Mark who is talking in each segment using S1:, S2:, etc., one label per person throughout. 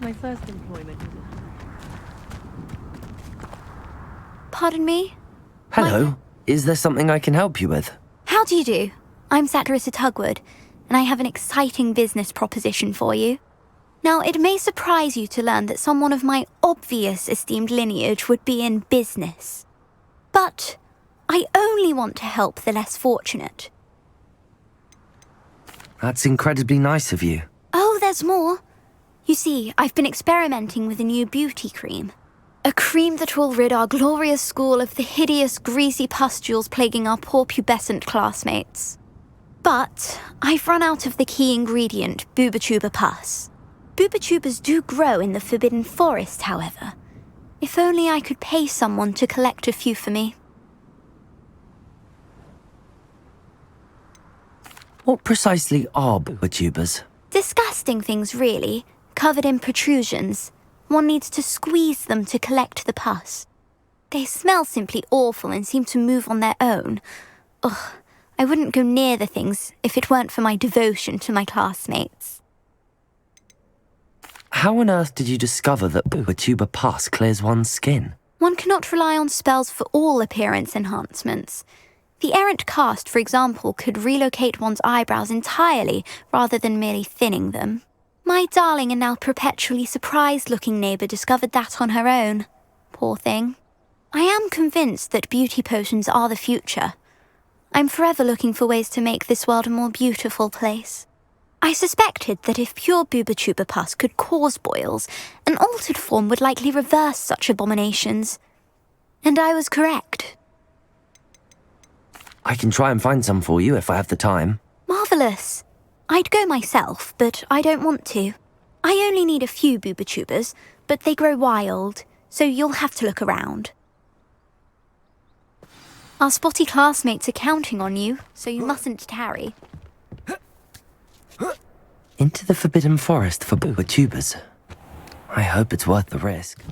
S1: my first employment.
S2: Pardon me?
S3: Hello. Is there something I can help you with?
S2: How do you do? I'm Crucio Hogwarts, and I have an exciting business proposition for you. Now, it may surprise you to learn that someone of my obvious esteemed lineage would be in business. But I only want to help the less fortunate.
S3: That's incredibly nice of you.
S2: Oh, there's more. You see, I've been experimenting with a new beauty cream. A cream that will rid our glorious school of the hideous, greasy pustules plaguing our poor pubescent classmates. But I've run out of the key ingredient, Booba pus. Boobachubas do grow in the Forbidden Forest, however. If only I could pay someone to collect a few for me.
S3: What precisely are boobachubas?
S2: Disgusting things, really, covered in protrusions. One needs to squeeze them to collect the pus. They smell simply awful and seem to move on their own. Ugh, I wouldn't go near the things if it weren't for my devotion to my classmates.
S3: How on earth did you discover that boobachuba pus clears one's skin?
S2: One cannot rely on spells for all appearance enhancements. The errant cast, for example, could relocate one's eyebrows entirely rather than merely thinning them. My darling and now perpetually surprised-looking neighbour discovered that on her own. Poor thing. I am convinced that beauty potions are the future. I'm forever looking for ways to make this world a more beautiful place. I suspected that if pure boobachuba pus could cause boils, an altered form would likely reverse such abominations. And I was correct.
S3: I can try and find some for you if I have the time.
S2: Marvellous. I'd go myself, but I don't want to. I only need a few boobachubas, but they grow wild, so you'll have to look around. Our spotty classmates are counting on you, so you mustn't tarry.
S3: Into the Forbidden Forest for boobachubas. I hope it's worth the risk.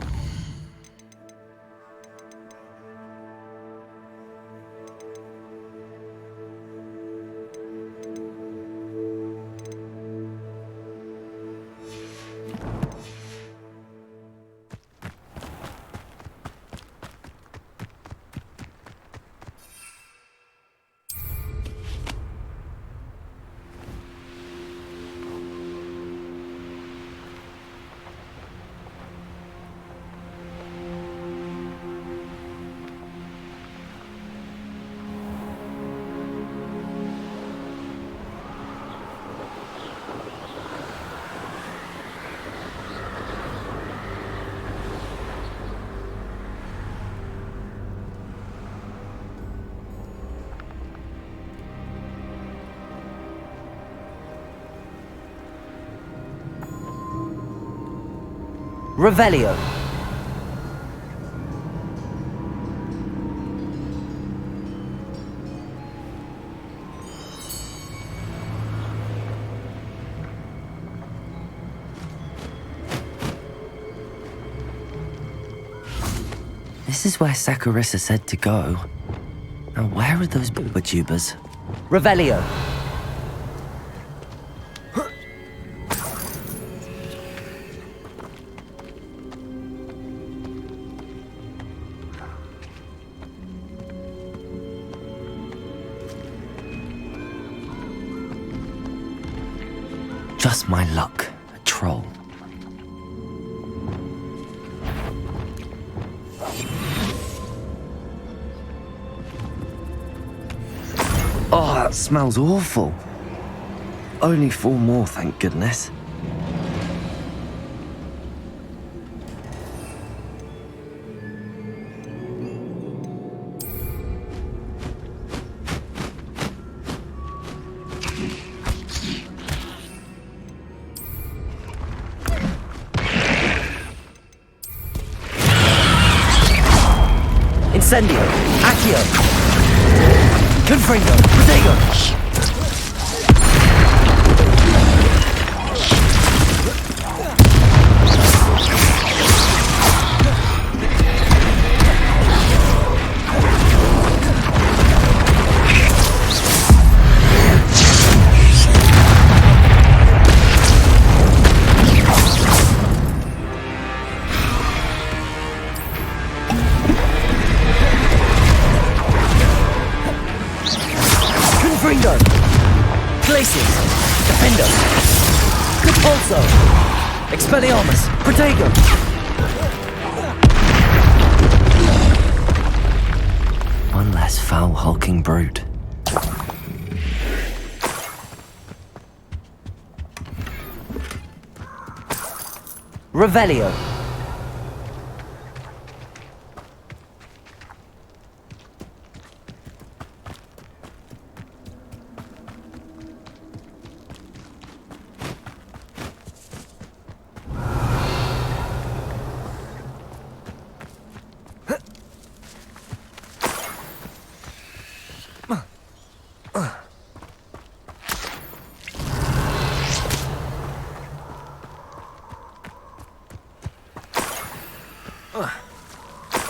S3: Revelio. This is where Saccharissa said to go. Now where are those boobachubas? Revelio. Just my luck, a troll. Oh, that smells awful. Only 4 more, thank goodness. Incendio, Accio, Confringo, Protego. Glacius! Defender! Compulso! Expelliarmus! Protego! One less foul hulking brute. Revelio!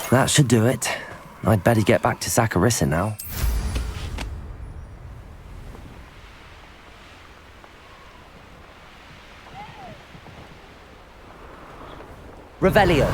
S3: That should do it. I'd better get back to Saccharissa now. Revelio.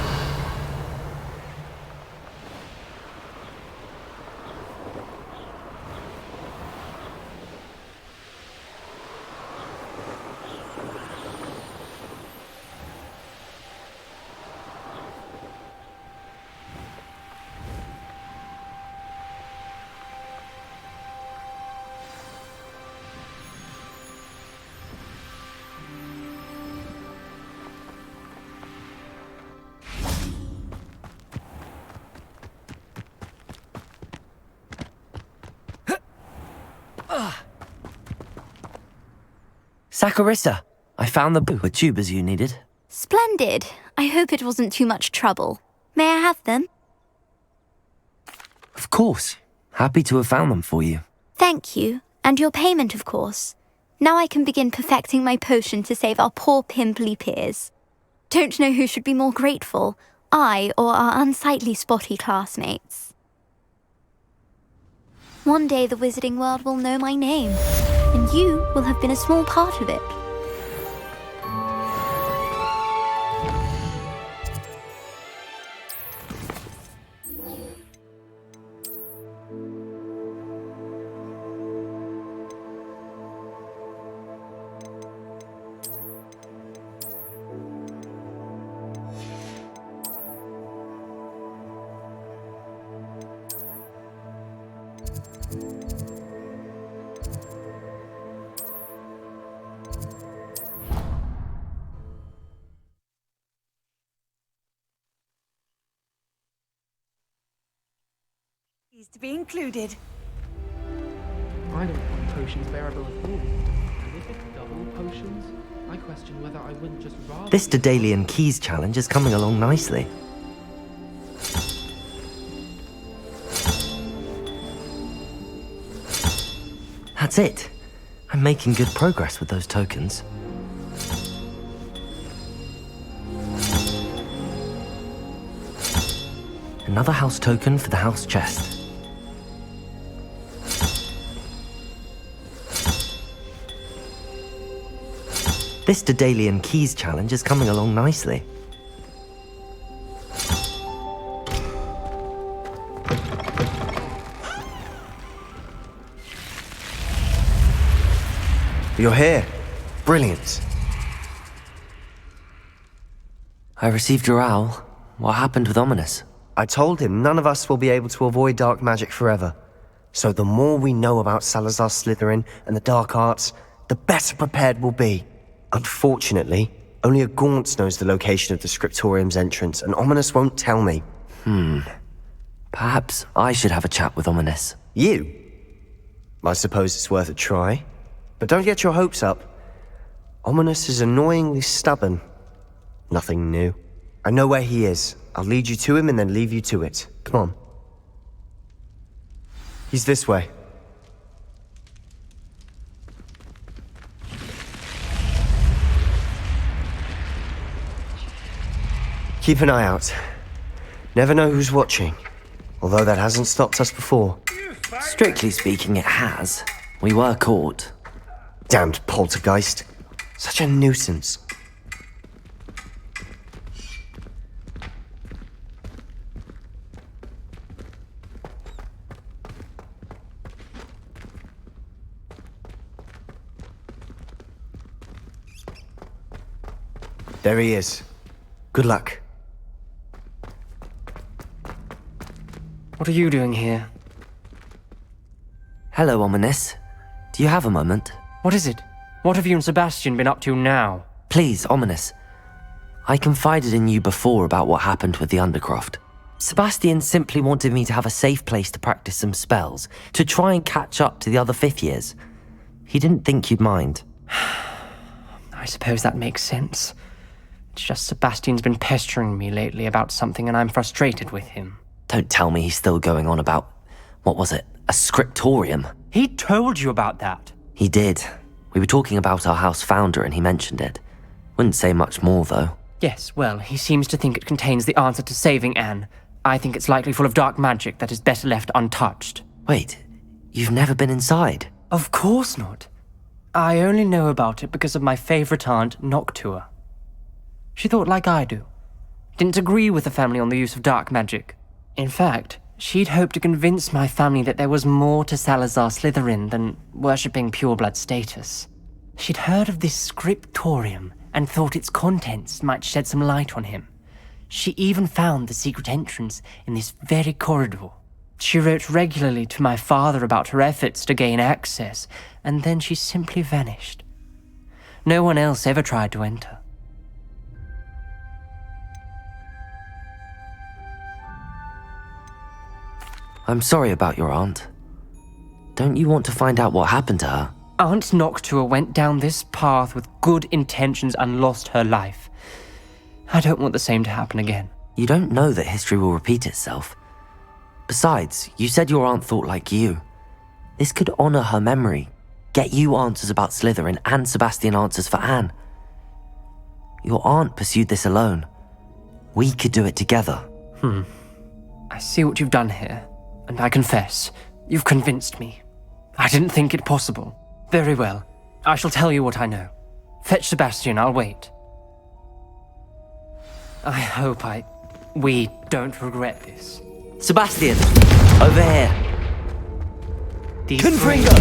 S3: Saccharissa, I found the tubers you needed.
S2: Splendid. I hope it wasn't too much trouble. May I have them?
S3: Of course. Happy to have found them for you.
S2: Thank you. And your payment, of course. Now I can begin perfecting my potion to save our poor pimply peers. Don't know who should be more grateful, I or our unsightly spotty classmates. One day the wizarding world will know my name, and you will have been a small part of it.
S1: To be included.
S4: I don't find potions bearable at all. And if it's double potions, I question whether I wouldn't just rather...
S3: This Daedalian Keys challenge is coming along nicely. That's it. I'm making good progress with those tokens. Another house token for the house chest. This Daedalian Keys challenge is coming along nicely.
S5: You're here. Brilliant.
S3: I received your owl. What happened with Ominous?
S5: I told him none of us will be able to avoid dark magic forever. So the more we know about Salazar Slytherin and the dark arts, the better prepared we'll be. Unfortunately, only a Gaunt knows the location of the Scriptorium's entrance, and Ominous won't tell me.
S3: Perhaps I should have a chat with Ominous.
S5: You? I suppose it's worth a try. But don't get your hopes up. Ominous is annoyingly stubborn. Nothing new. I know where he is. I'll lead you to him and then leave you to it. Come on. He's this way. Keep an eye out. Never know who's watching. Although that hasn't stopped us before.
S3: Strictly speaking, it has. We were caught.
S5: Damned poltergeist. Such a nuisance. There he is. Good luck.
S6: What are you doing here?
S3: Hello, Ominous. Do you have a moment?
S6: What is it? What have you and Sebastian been up to now?
S3: Please, Ominous. I confided in you before about what happened with the Undercroft. Sebastian simply wanted me to have a safe place to practice some spells, to try and catch up to the other fifth years. He didn't think you'd mind.
S6: I suppose that makes sense. It's just Sebastian's been pestering me lately about something and I'm frustrated with him.
S3: Don't tell me he's still going on about, what was it, a scriptorium?
S6: He told you about that?
S3: He did. We were talking about our house founder and he mentioned it. Wouldn't say much more, though.
S6: Yes, well, he seems to think it contains the answer to saving Anne. I think it's likely full of dark magic that is better left untouched.
S3: Wait, you've never been inside?
S6: Of course not. I only know about it because of my favorite aunt, Noctua. She thought like I do. Didn't agree with the family on the use of dark magic. In fact, she'd hoped to convince my family that there was more to Salazar Slytherin than worshipping pureblood status. She'd heard of this scriptorium and thought its contents might shed some light on him. She even found the secret entrance in this very corridor. She wrote regularly to my father about her efforts to gain access, and then she simply vanished. No one else ever tried to enter.
S3: I'm sorry about your aunt. Don't you want to find out what happened to her?
S6: Aunt Noctua went down this path with good intentions and lost her life. I don't want the same to happen again.
S3: You don't know that history will repeat itself. Besides, you said your aunt thought like you. This could honor her memory, get you answers about Slytherin and Sebastian answers for Anne. Your aunt pursued this alone. We could do it together.
S6: I see what you've done here, and I confess, you've convinced me. I didn't think it possible. Very well. I shall tell you what I know. Fetch Sebastian, I'll wait. I hope we don't regret this.
S3: Sebastian! Over here!
S6: These
S3: Confringo!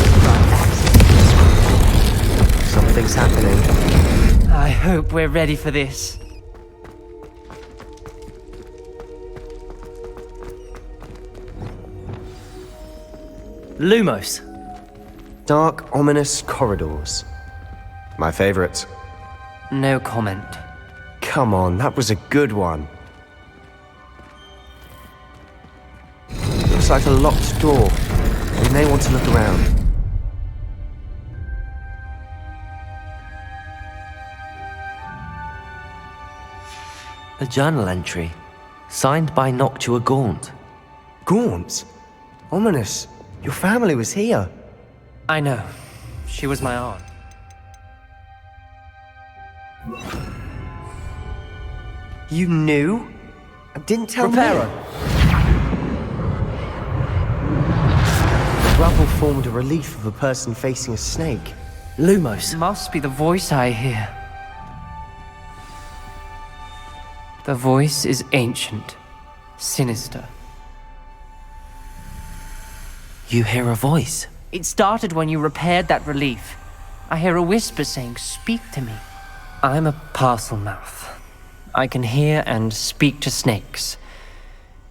S5: Something's happening.
S6: I hope we're ready for this.
S3: Lumos!
S5: Dark, ominous corridors. My favorite.
S6: No comment.
S5: Come on, that was a good one. Looks like a locked door. We may want to look around.
S3: A journal entry, signed by Noctua Gaunt.
S5: Gaunt? Ominous. Your family was here.
S6: I know. She was my aunt.
S5: You knew? And didn't tell
S3: Reparo.
S5: me? The rubble formed a relief of a person facing a snake.
S3: Lumos.
S6: Must be the voice I hear. The voice is ancient, sinister.
S3: You hear a voice.
S6: It started when you repaired that relief. I hear a whisper saying, "Speak to me." I'm a parcel mouth. I can hear and speak to snakes.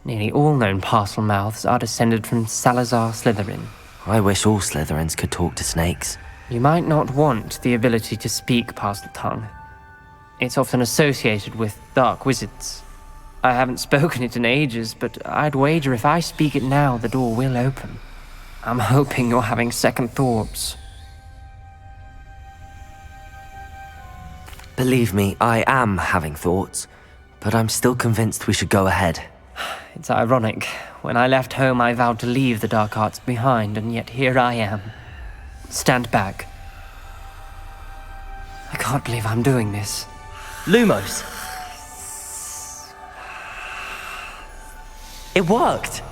S6: Nearly all known parcel mouths are descended from Salazar Slytherin.
S3: I wish all Slytherins could talk to snakes.
S6: You might not want the ability to speak parcel tongue. It's often associated with dark wizards. I haven't spoken it in ages, but I'd wager if I speak it now, the door will open. I'm hoping you're having second thoughts.
S3: Believe me, I am having thoughts, but I'm still convinced we should go ahead.
S6: It's ironic. When I left home, I vowed to leave the dark arts behind, and yet here I am. Stand back. I can't believe I'm doing this.
S3: Lumos! It worked!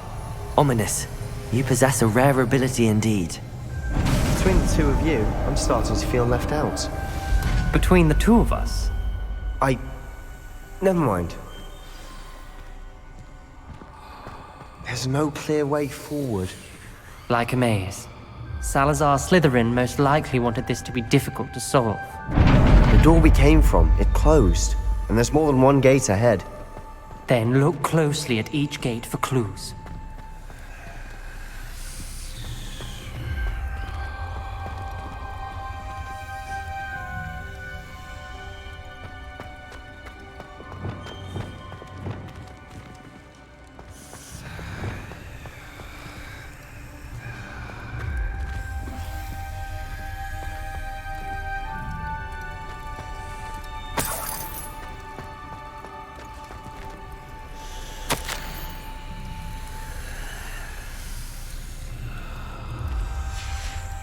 S3: Ominous, you possess a rare ability indeed.
S5: Between the two of you, I'm starting to feel left out.
S6: Between the two of us?
S5: Never mind. There's no clear way forward.
S6: Like a maze. Salazar Slytherin most likely wanted this to be difficult to solve.
S5: The door we came from, it closed. And there's more than one gate ahead.
S6: Then look closely at each gate for clues.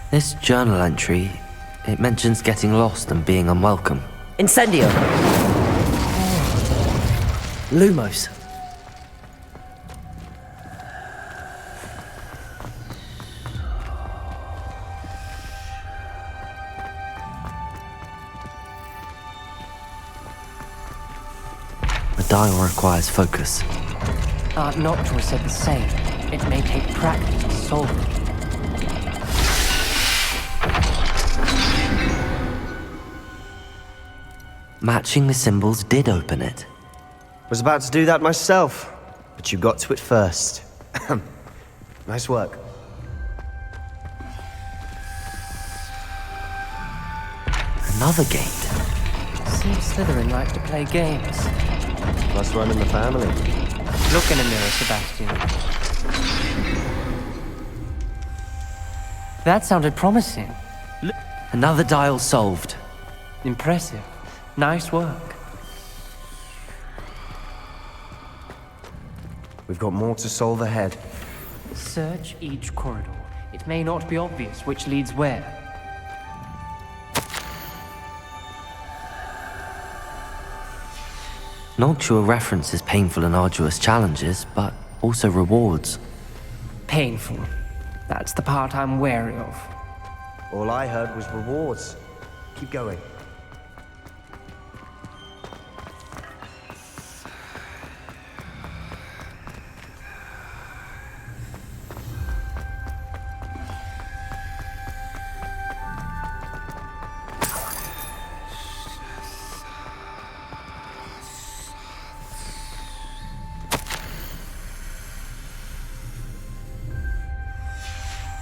S3: This journal entry, it mentions getting lost and being unwelcome.
S7: Incendio! Lumos.
S3: The dial requires focus.
S6: Aunt Noctua said the same. It may take practice to solve it.
S3: Matching the symbols did open it.
S5: Was about to do that myself, but you got to it first. Nice work.
S3: Another gate.
S6: Seems Slytherin like to play games.
S5: Must run in the family.
S6: Look in a mirror, Sebastian. That sounded promising.
S3: Another dial solved.
S6: Impressive. Nice work.
S5: We've got more to solve ahead.
S6: Search each corridor. It may not be obvious which leads where.
S3: Noctua references painful and arduous challenges, but also rewards.
S6: Painful. That's the part I'm wary of.
S5: All I heard was rewards. Keep going.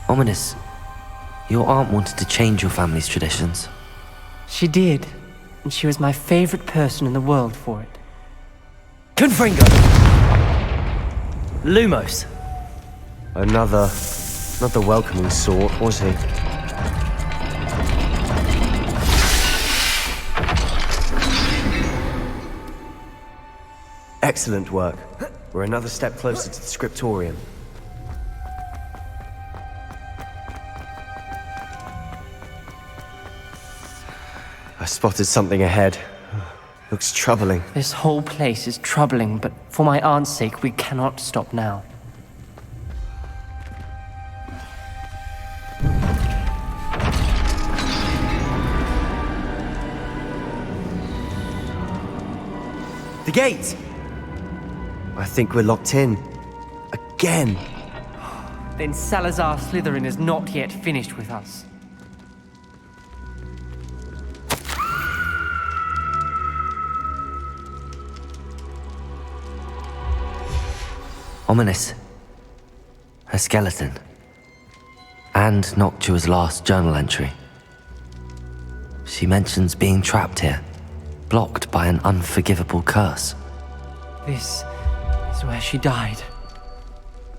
S3: Ominous. Your aunt wanted to change your family's traditions.
S6: She did, and she was my favorite person in the world for it.
S7: Confringo! Lumos.
S5: Another... not the welcoming sort, was he? Excellent work. We're another step closer to the scriptorium. I spotted something ahead. Looks troubling.
S6: This whole place is troubling, but for my aunt's sake, we cannot stop now.
S5: The gate! I think we're locked in. Again.
S6: Then Salazar Slytherin is not yet finished with us.
S3: Ominous. Her skeleton. And Noctua's last journal entry. She mentions being trapped here, blocked by an unforgivable curse.
S6: This is where she died.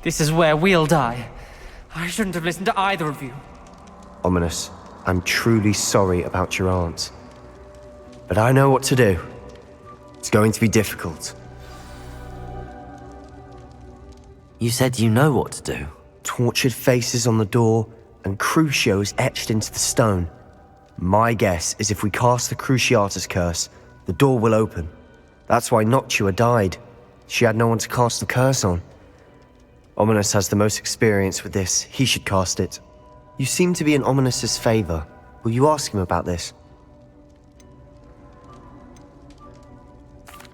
S6: This is where we'll die. I shouldn't have listened to either of you.
S5: Ominous, I'm truly sorry about your aunt. But I know what to do. It's going to be difficult.
S3: You said you know what to do.
S5: Tortured faces on the door, and Crucio's etched into the stone. My guess is if we cast the Cruciatus curse, the door will open. That's why Noctua died. She had no one to cast the curse on. Ominous has the most experience with this. He should cast it. You seem to be in Ominous's favor. Will you ask him about this?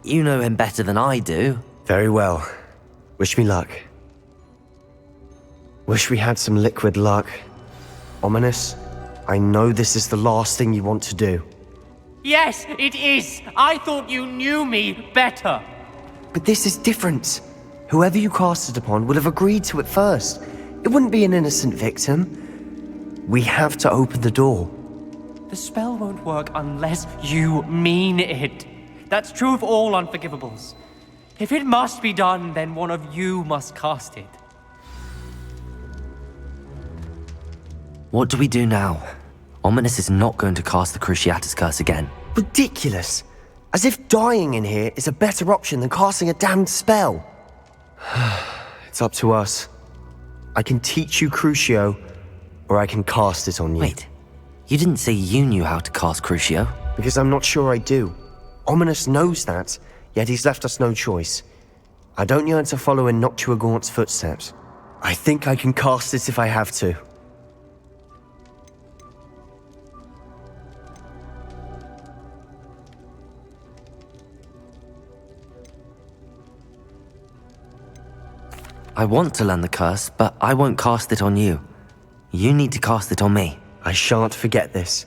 S3: You know him better than I do.
S5: Very well. Wish me luck. Wish we had some liquid luck. Ominous, I know this is the last thing you want to do.
S6: Yes, it is! I thought you knew me better!
S5: But this is different. Whoever you cast it upon would have agreed to it first. It wouldn't be an innocent victim. We have to open the door.
S6: The spell won't work unless you mean it. That's true of all unforgivables. If it must be done, then one of you must cast it.
S3: What do we do now? Ominous is not going to cast the Cruciatus curse again.
S5: Ridiculous. As if dying in here is a better option than casting a damned spell. It's up to us. I can teach you Crucio, or I can cast it on you.
S3: Wait, you didn't say you knew how to cast Crucio?
S5: Because I'm not sure I do. Ominous knows that, yet he's left us no choice. I don't yearn to follow in Noctua Gaunt's footsteps. I think I can cast it if I have to.
S3: I want to learn the curse, but I won't cast it on you. You need to cast it on me.
S5: I shan't forget this.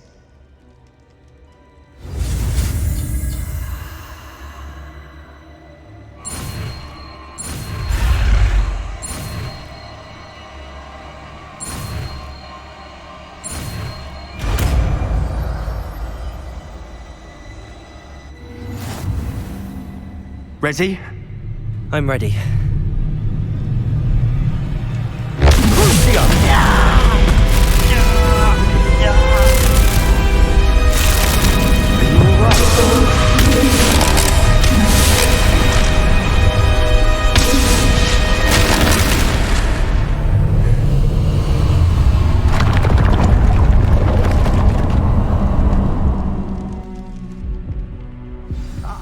S5: Ready?
S3: I'm ready.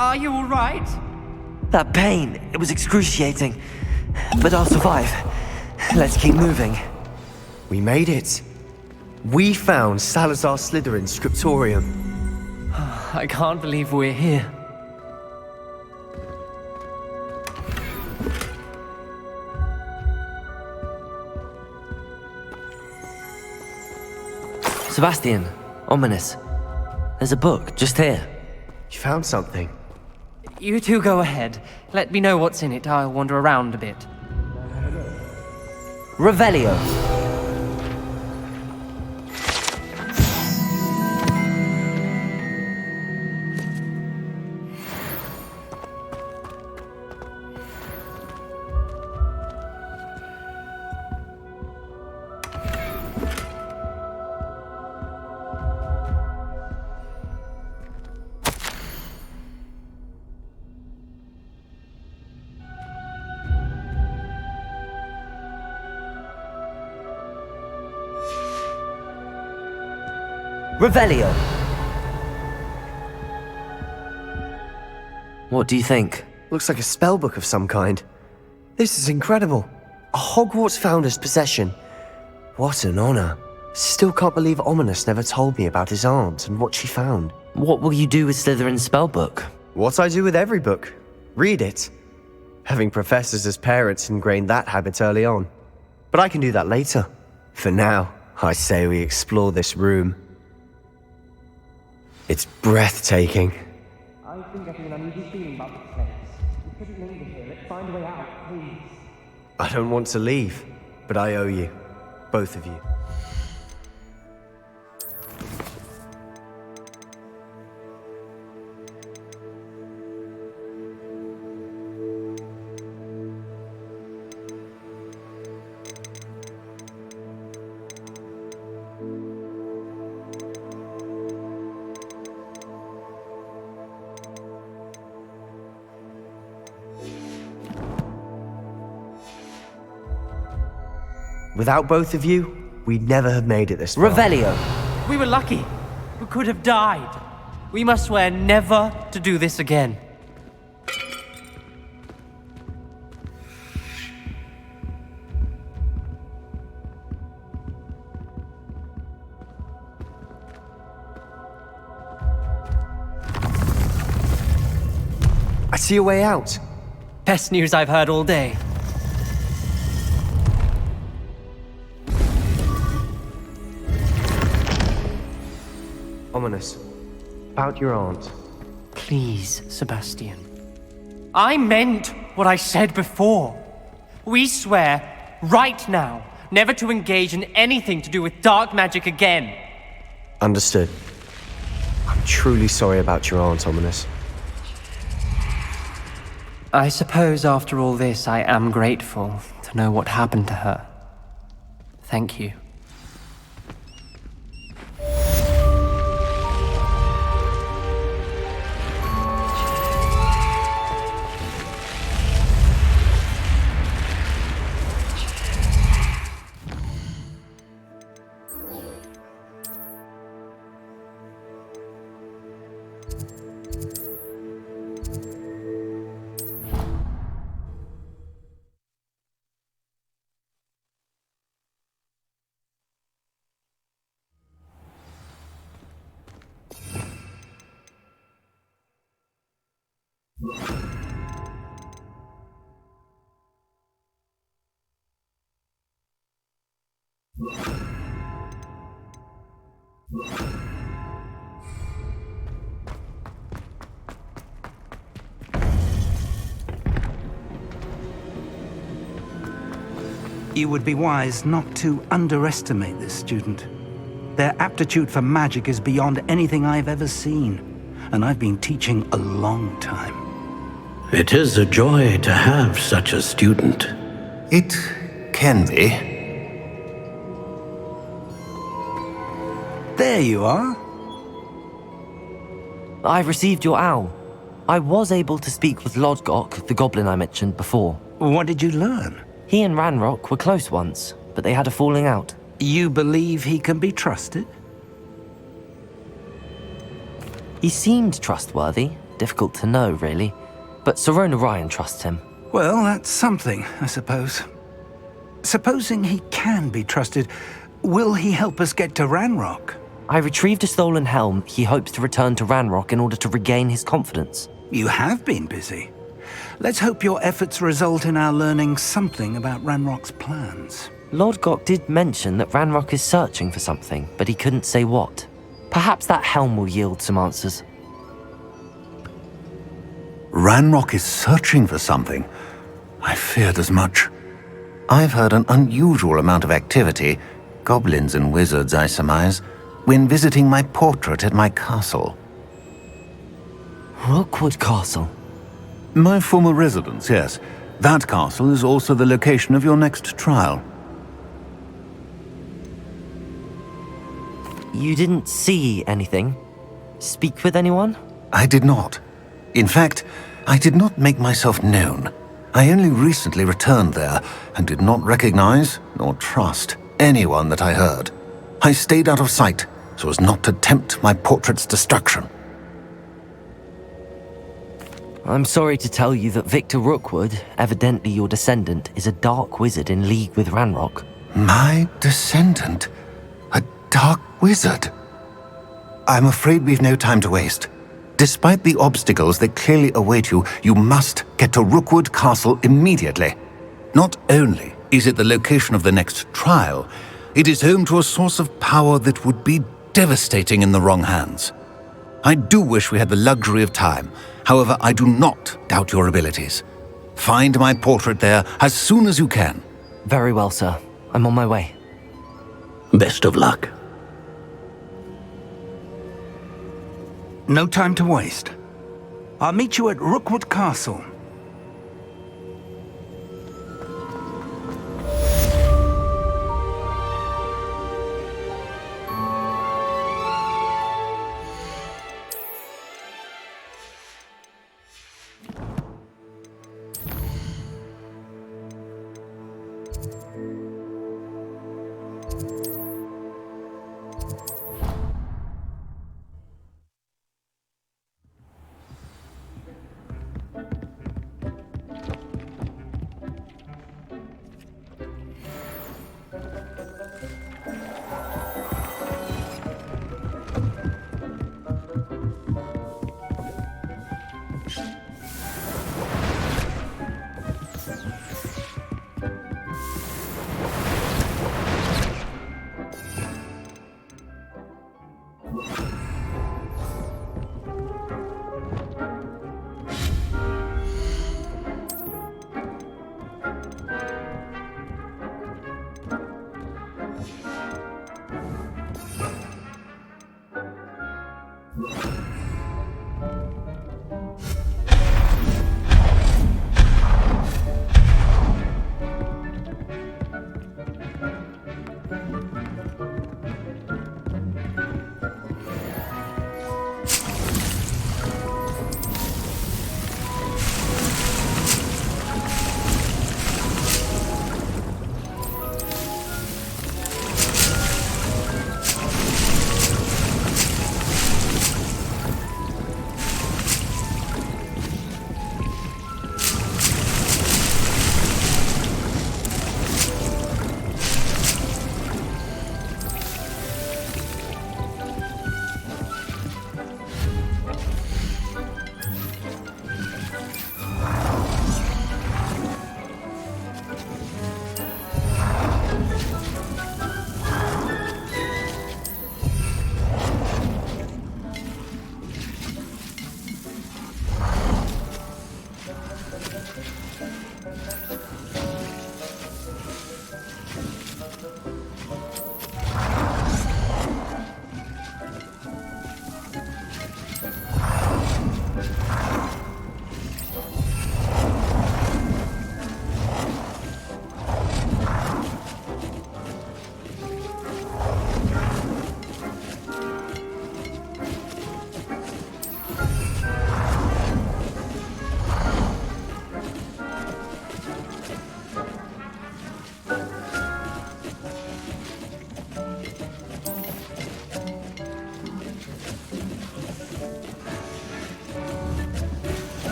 S6: Are you all right?
S3: That pain, it was excruciating. But I'll survive. Let's keep moving.
S5: We made it. We found Salazar Slytherin's scriptorium.
S6: I can't believe we're here.
S3: Sebastian, Ominous. There's a book just here.
S5: You found something.
S6: You two go ahead. Let me know what's in it. I'll wander around a bit.
S3: Revelio. Revelio. What do you think?
S5: Looks like a spellbook of some kind. This is incredible. A Hogwarts founder's possession. What an honor. Still can't believe Ominous never told me about his aunt and what she found.
S3: What will you do with Slytherin's spellbook?
S5: What I do with every book. Read it. Having professors as parents ingrained that habit early on. But I can do that later. For now, I say we explore this room. It's breathtaking.
S6: I think I feel an uneasy feeling about this place. We couldn't linger here. Let's find a way out, please.
S5: I don't want to leave, but I owe you. Both of you. Without both of you, we'd never have made it this far.
S3: Revelio.
S6: We were lucky. We could have died. We must swear never to do this again.
S5: I see a way out.
S6: Best news I've heard all day.
S5: Ominous. about your aunt.
S6: Please, Sebastian. I meant what I said before. We swear, right now, never to engage in anything to do with dark magic again.
S5: Understood. I'm truly sorry about your aunt, Ominous.
S6: I suppose after all this, I am grateful to know what happened to her. Thank you.
S8: You would be wise not to underestimate this student. Their aptitude for magic is beyond anything I've ever seen, and I've been teaching a long time.
S9: It is a joy to have such a student.
S10: It can be.
S8: There you are.
S3: I've received your owl. I was able to speak with Lodgok, the goblin I mentioned before.
S8: What did you learn?
S3: He and Ranrock were close once, but they had a falling out.
S8: You believe he can be trusted?
S3: He seemed trustworthy. Difficult to know, really. But Sirona Ryan trusts him.
S8: Well, that's something, I suppose. Supposing he can be trusted, will he help us get to Ranrock?
S3: I retrieved a stolen helm. He hopes to return to Ranrock in order to regain his confidence.
S8: You have been busy. Let's hope your efforts result in our learning something about Ranrock's plans.
S3: Lodgok did mention that Ranrock is searching for something, but he couldn't say what. Perhaps that helm will yield some answers.
S10: Ranrock is searching for something. I feared as much. I've heard an unusual amount of activity, goblins and wizards, I surmise, when visiting my portrait at my castle.
S3: Rookwood Castle?
S10: My former residence, yes. That castle is also the location of your next trial.
S3: You didn't see anything? Speak with anyone?
S10: I did not. In fact, I did not make myself known. I only recently returned there and did not recognize nor trust anyone that I heard. I stayed out of sight so as not to tempt my portrait's destruction.
S3: I'm sorry to tell you that Victor Rookwood, evidently your descendant, is a dark wizard in league with Ranrock.
S10: My descendant? A dark wizard? I'm afraid we've no time to waste. Despite the obstacles that clearly await you, you must get to Rookwood Castle immediately. Not only is it the location of the next trial, it is home to a source of power that would be devastating in the wrong hands. I do wish we had the luxury of time. However, I do not doubt your abilities. Find my portrait there as soon as you can.
S3: Very well, sir. I'm on my way.
S9: Best of luck.
S8: No time to waste. I'll meet you at Rookwood Castle.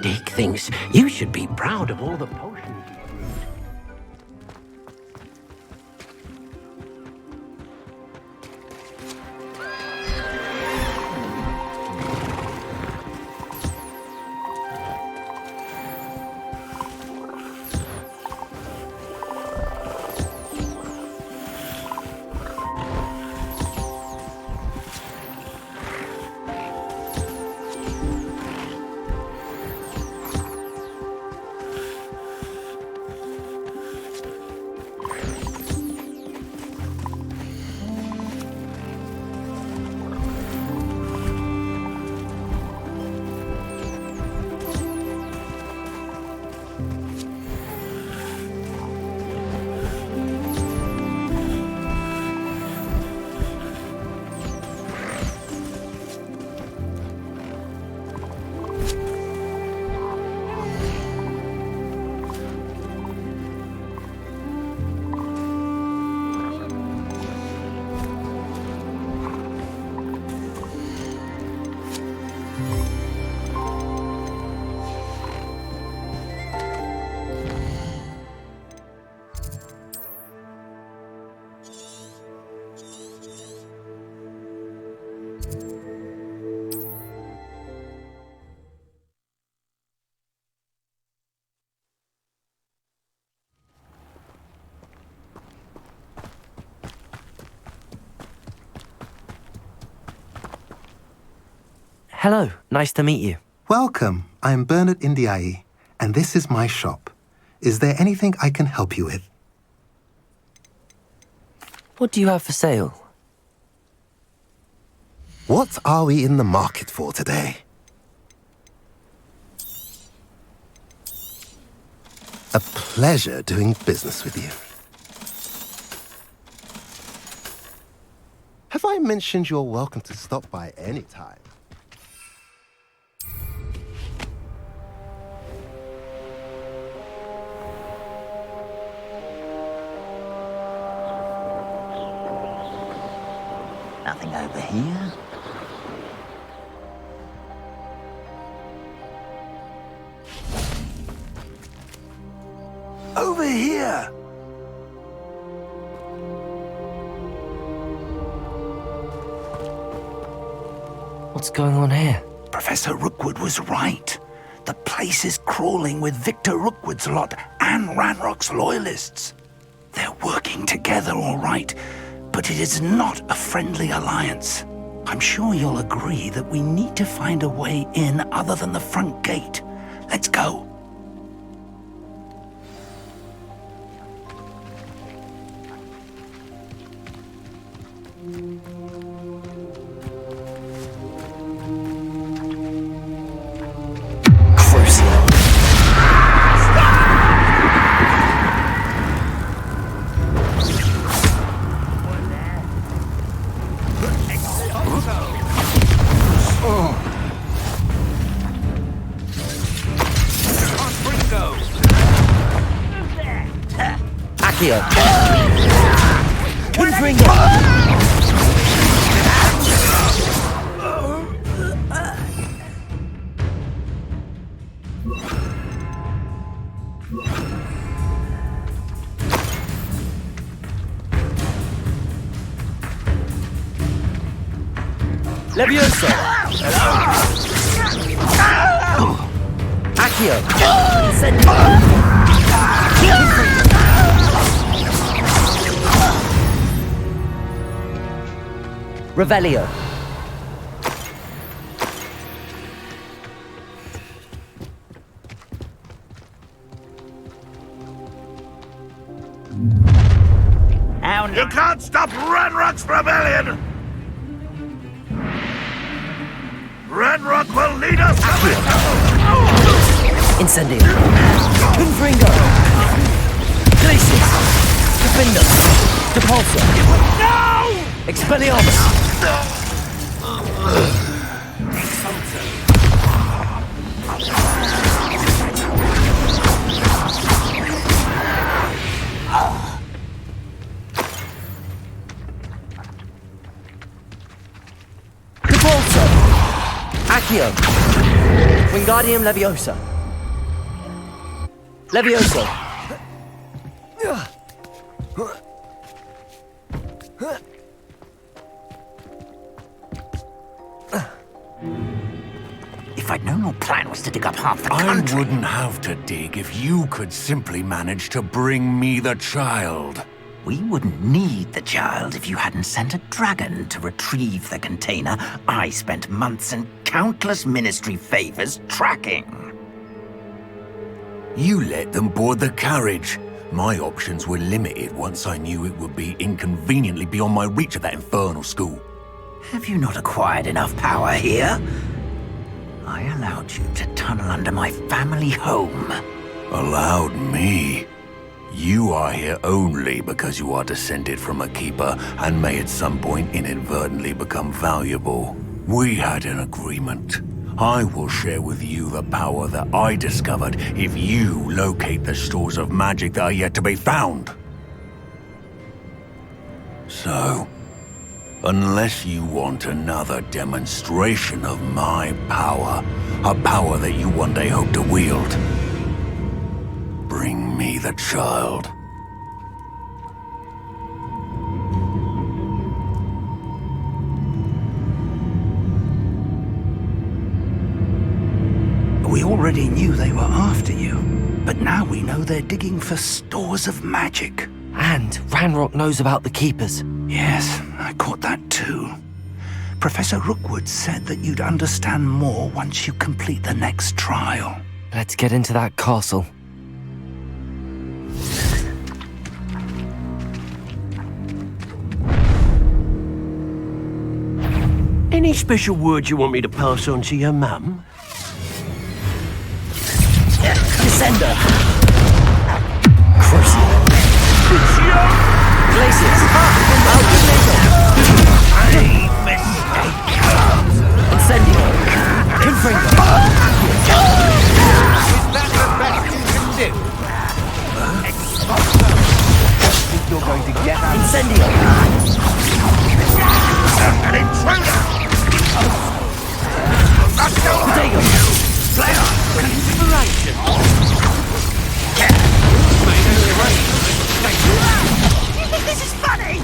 S9: Dick thinks you should be proud of all the potions you brewed.
S3: Hello, nice to meet you.
S10: Welcome. I'm Bernard Indiaye, and this is my shop. Is there anything I can help you with?
S3: What do you have for sale?
S10: What are we in the market for today? A pleasure doing business with you. Have I mentioned you're welcome to stop by any time?
S11: Nothing over here.
S10: Over here!
S3: What's going on here?
S8: Professor Rookwood was right. The place is crawling with Victor Rookwood's lot and Ranrock's loyalists. They're working together, all right, but it is not a friendly alliance. I'm sure you'll agree that we need to find a way in other than the front gate. Let's go.
S7: Accio. Confringo. Levioso. Accio. Revelio.
S12: You can't stop Ranrock's rebellion! Ranrock will lead us to
S7: Incendio. Confringo. Glacius. Defender. Depulso.
S12: No!
S7: Expelliarmus. Depulso. Accio. Wingardium Leviosa. Levioso.
S9: If I'd known your plan was to dig up half the country...
S10: I wouldn't have to dig if you could simply manage to bring me the child.
S9: We wouldn't need the child if you hadn't sent a dragon to retrieve the container I spent months and countless ministry favors tracking.
S10: You let them board the carriage. My options were limited once I knew it would be inconveniently beyond my reach at that infernal school.
S9: Have you not acquired enough power here? I allowed you to tunnel under my family home.
S10: Allowed me? You are here only because you are descended from a keeper and may at some point inadvertently become valuable. We had an agreement. I will share with you the power that I discovered if you locate the stores of magic that are yet to be found. So, unless you want another demonstration of my power, a power that you one day hope to wield, bring me the child.
S8: We already knew they were after you, but now we know they're digging for stores of magic.
S3: And Ranrock knows about the Keepers.
S8: Yes, I caught that too. Professor Rookwood said that you'd understand more once you complete the next trial.
S3: Let's get into that castle.
S12: Any special words you want me to pass on to your mum?
S7: Descender. Crucio. Glacius. Incendio. Confringo.
S12: Is that the best you can do? Think you're going to get out?
S7: Incendio.
S12: An intruder!
S7: Potato.
S12: Player! Inspiration!
S1: You think this is funny?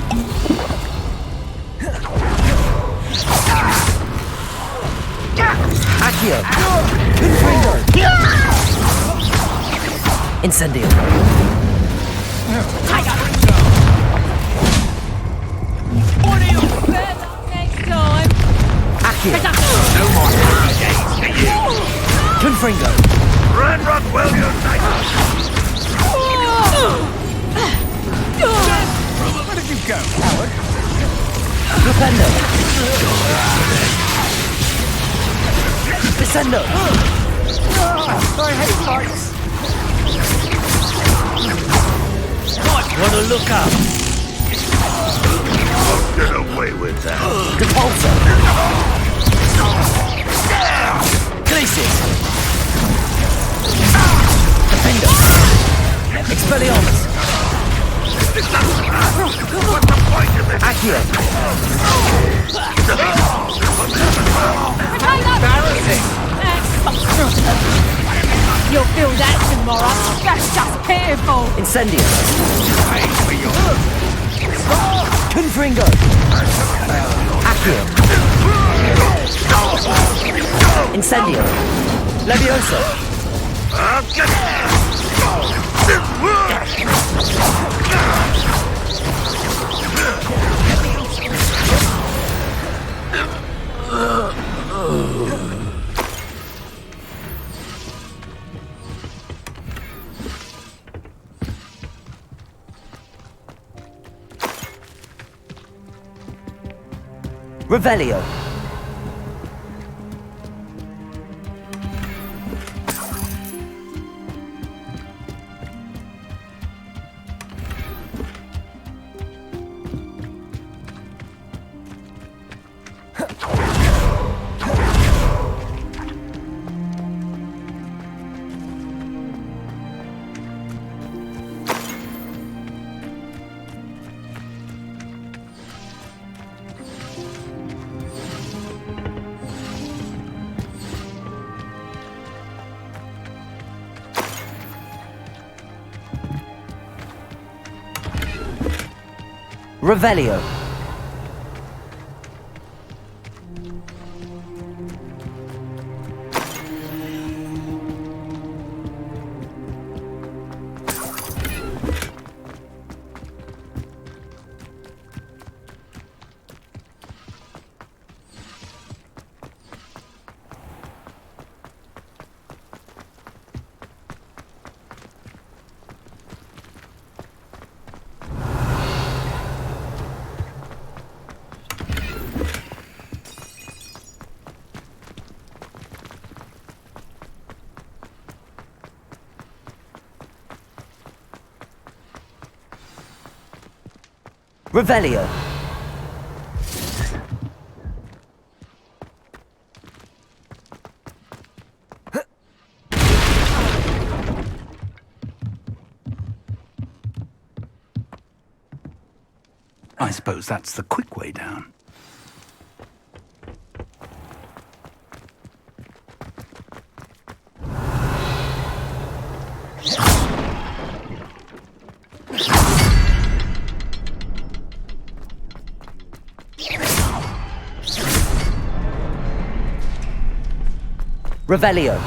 S7: Incendio.
S1: Next time.
S7: Accio.
S8: No more games for you.
S7: Confringo.
S8: Ranrock well united. Where did you go, Howard?
S7: Flipendo. Descendo.
S8: I hate fights.
S12: Might want to look up.
S8: Won't get away with that.
S7: Repulsor. Glacius. Defendo. Expelliarmus.
S8: What's the point of it?
S7: Accio.
S1: You'll feel that tomorrow. That's just pitiful.
S7: Incendio. Confringo. Accio. Incendio. Levioso. Revelio. Revelio. Revelio.
S8: I suppose that's the quick way down.
S7: Revelio.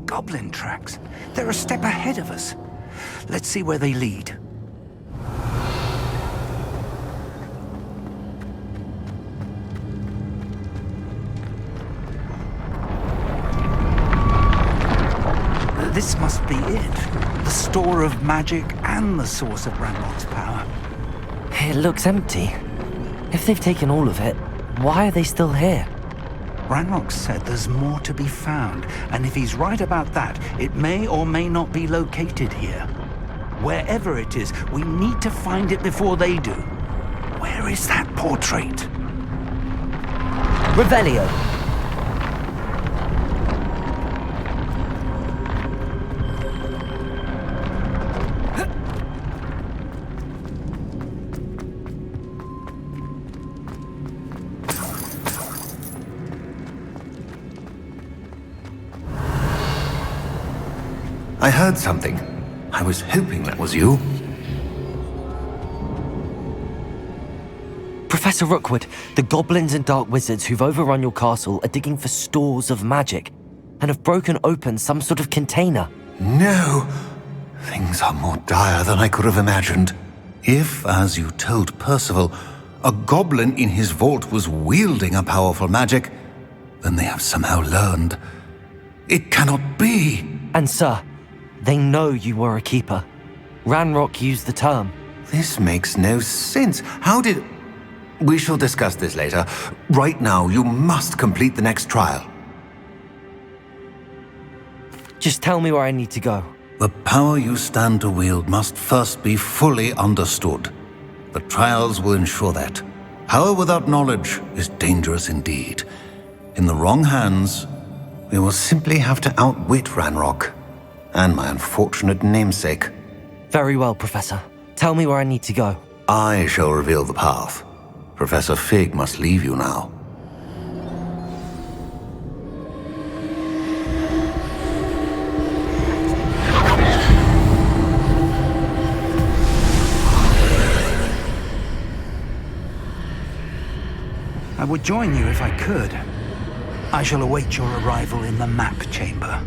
S8: Goblin tracks. They're a step ahead of us. Let's see where they lead. This must be it. The store of magic and the source of Ranrock's power.
S3: It looks empty. If they've taken all of it, why are they still here?
S8: Ranrock said there's more to be found, and if he's right about that, it may or may not be located here. Wherever it is, we need to find it before they do. Where is that portrait?
S7: Revelio.
S10: I heard something. I was hoping that was you.
S3: Professor Rookwood, the goblins and dark wizards who've overrun your castle are digging for stores of magic and have broken open some sort of container.
S10: No! Things are more dire than I could have imagined. If, as you told Percival, a goblin in his vault was wielding a powerful magic, then they have somehow learned. It cannot be!
S3: And sir, they know you were a keeper. Ranrock used the term.
S10: This makes no sense. How did... We shall discuss this later. Right now, you must complete the next trial.
S3: Just tell me where I need to go.
S10: The power you stand to wield must first be fully understood. The trials will ensure that. Power without knowledge is dangerous indeed. In the wrong hands, we will simply have to outwit Ranrock and my unfortunate namesake.
S3: Very well, Professor. Tell me where I need to go.
S10: I shall reveal the path. Professor Fig must leave you now.
S8: I would join you if I could. I shall await your arrival in the map chamber.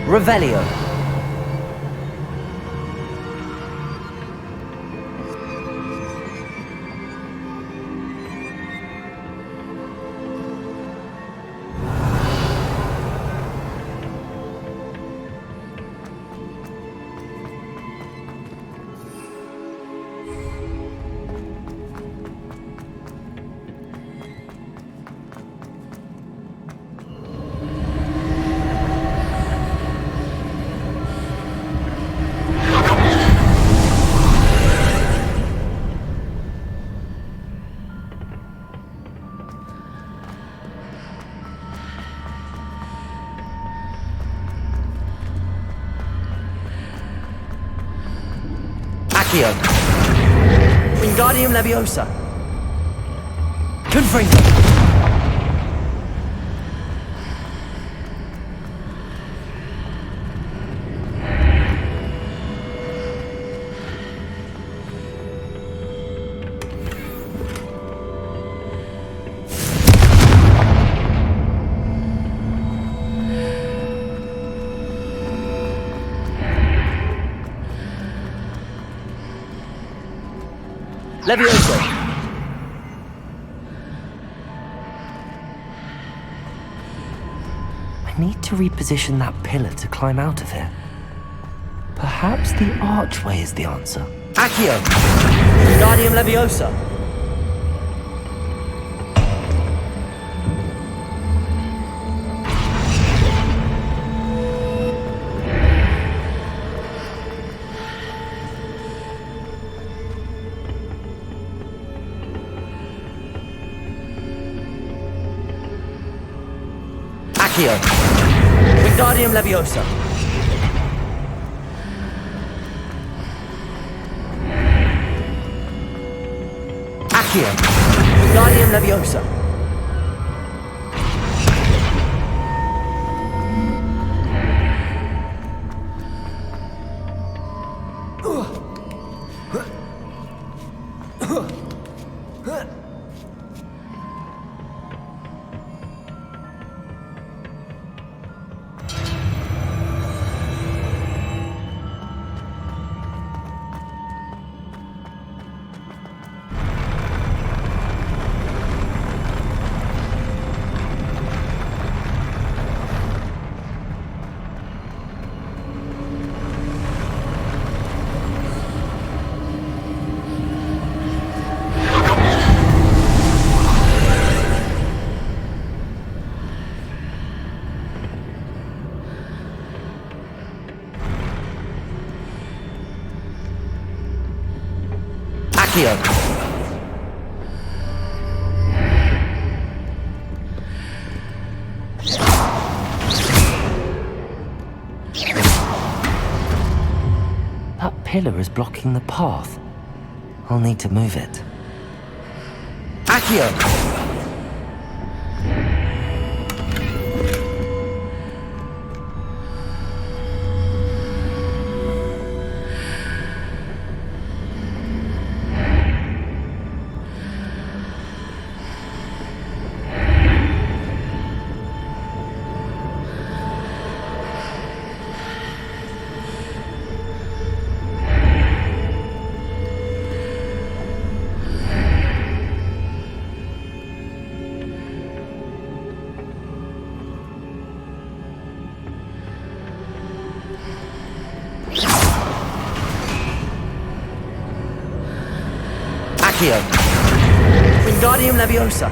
S7: Revelio. Wingardium Leviosa. Confringo. Levioso.
S3: I need to reposition that pillar to climb out of here. Perhaps the archway is the answer.
S7: Accio. Wingardium Leviosa. Accio. Wingardium Leviosa. Accio. Wingardium Leviosa. Accio.
S3: That pillar is blocking the path. I'll need to move it.
S7: Accio! Accio! Wingardium Leviosa!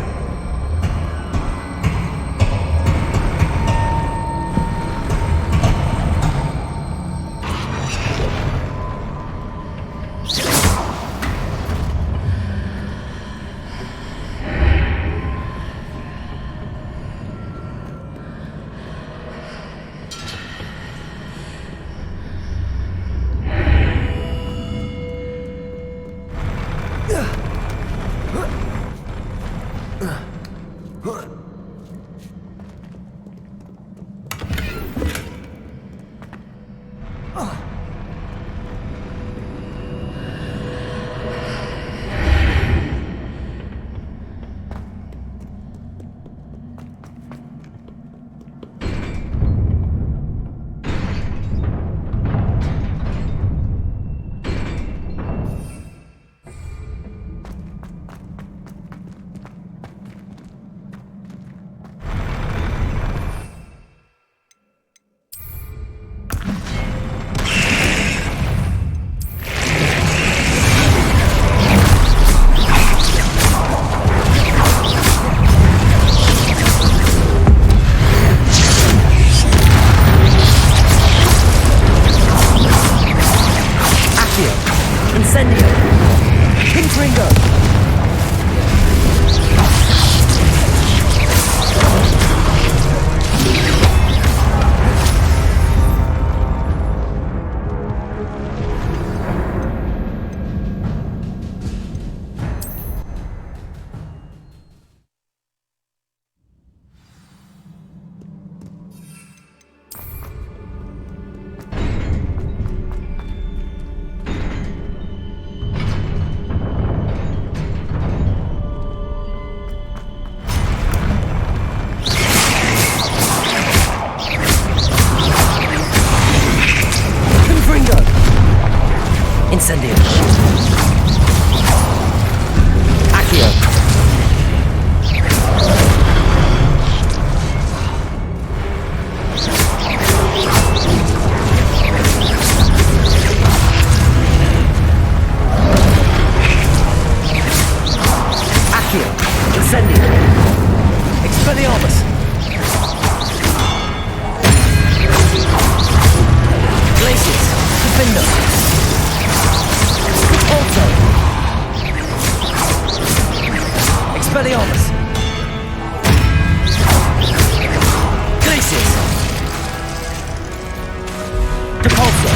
S7: Incendio. Accio. Accio. Incendio. Expelliarmus. Glacius. Defender. Also. Expelliarmus. Glacius. Depulso.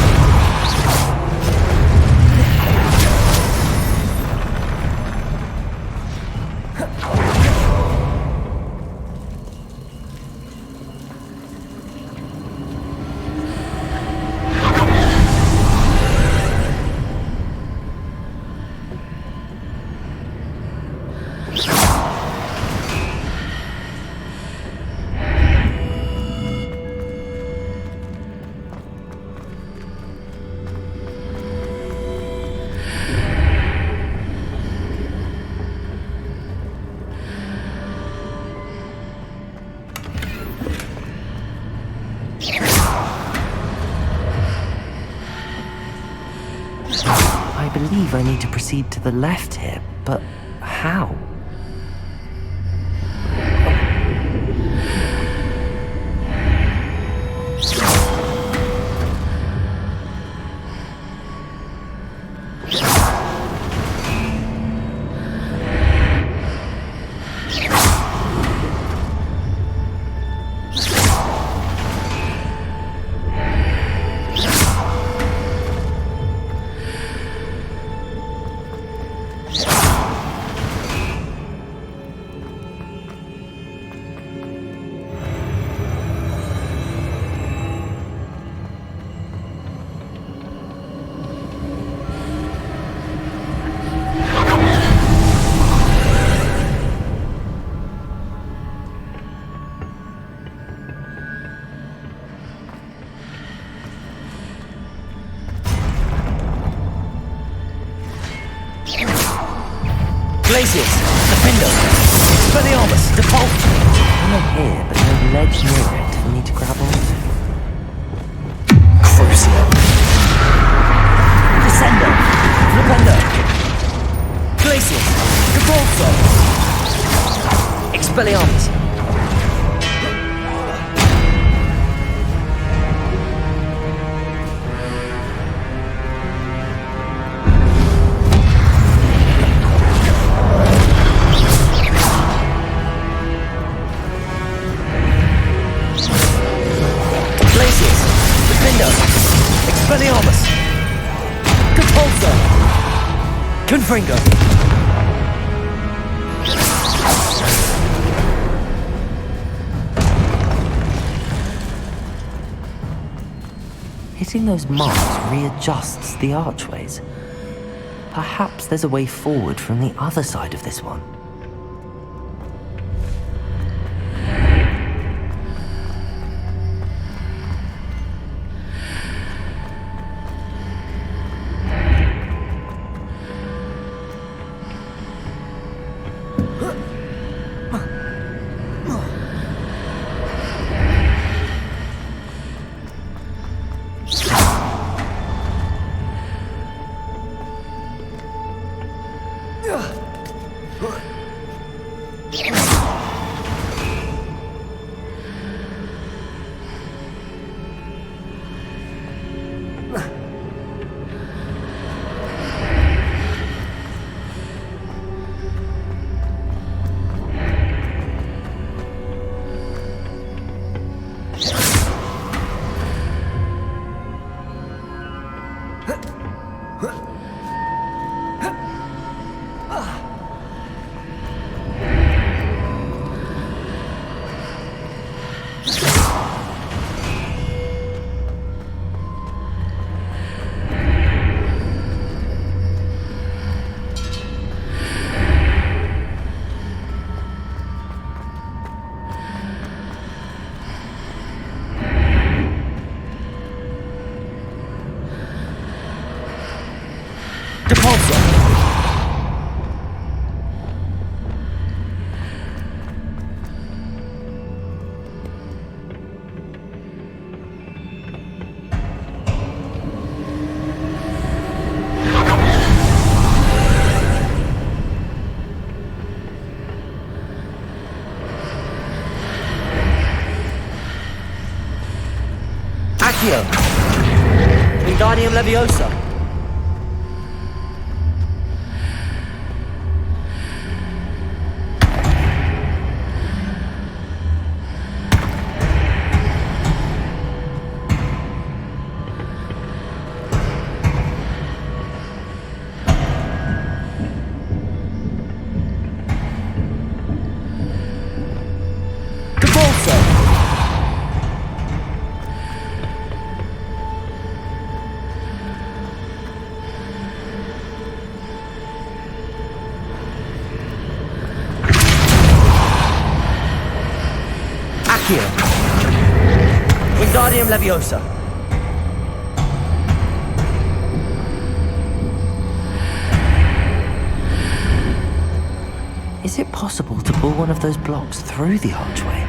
S3: I believe I need to proceed to the left here, but how?
S7: Glacius! Defender! Expelliarmus! Default!
S3: I'm here, but no ledge near it for me to grab onto.
S7: Crucio! Descender! Flipendo! Glacius! Defaulto! Expelliarmus! Expelliarmus! Compulso! Confringo!
S3: Hitting those marks readjusts the archways. Perhaps there's a way forward from the other side of this one.
S7: Accio! Wingardium Leviosa! Wingardium Leviosa.
S3: Is it possible to pull one of those blocks through the archway?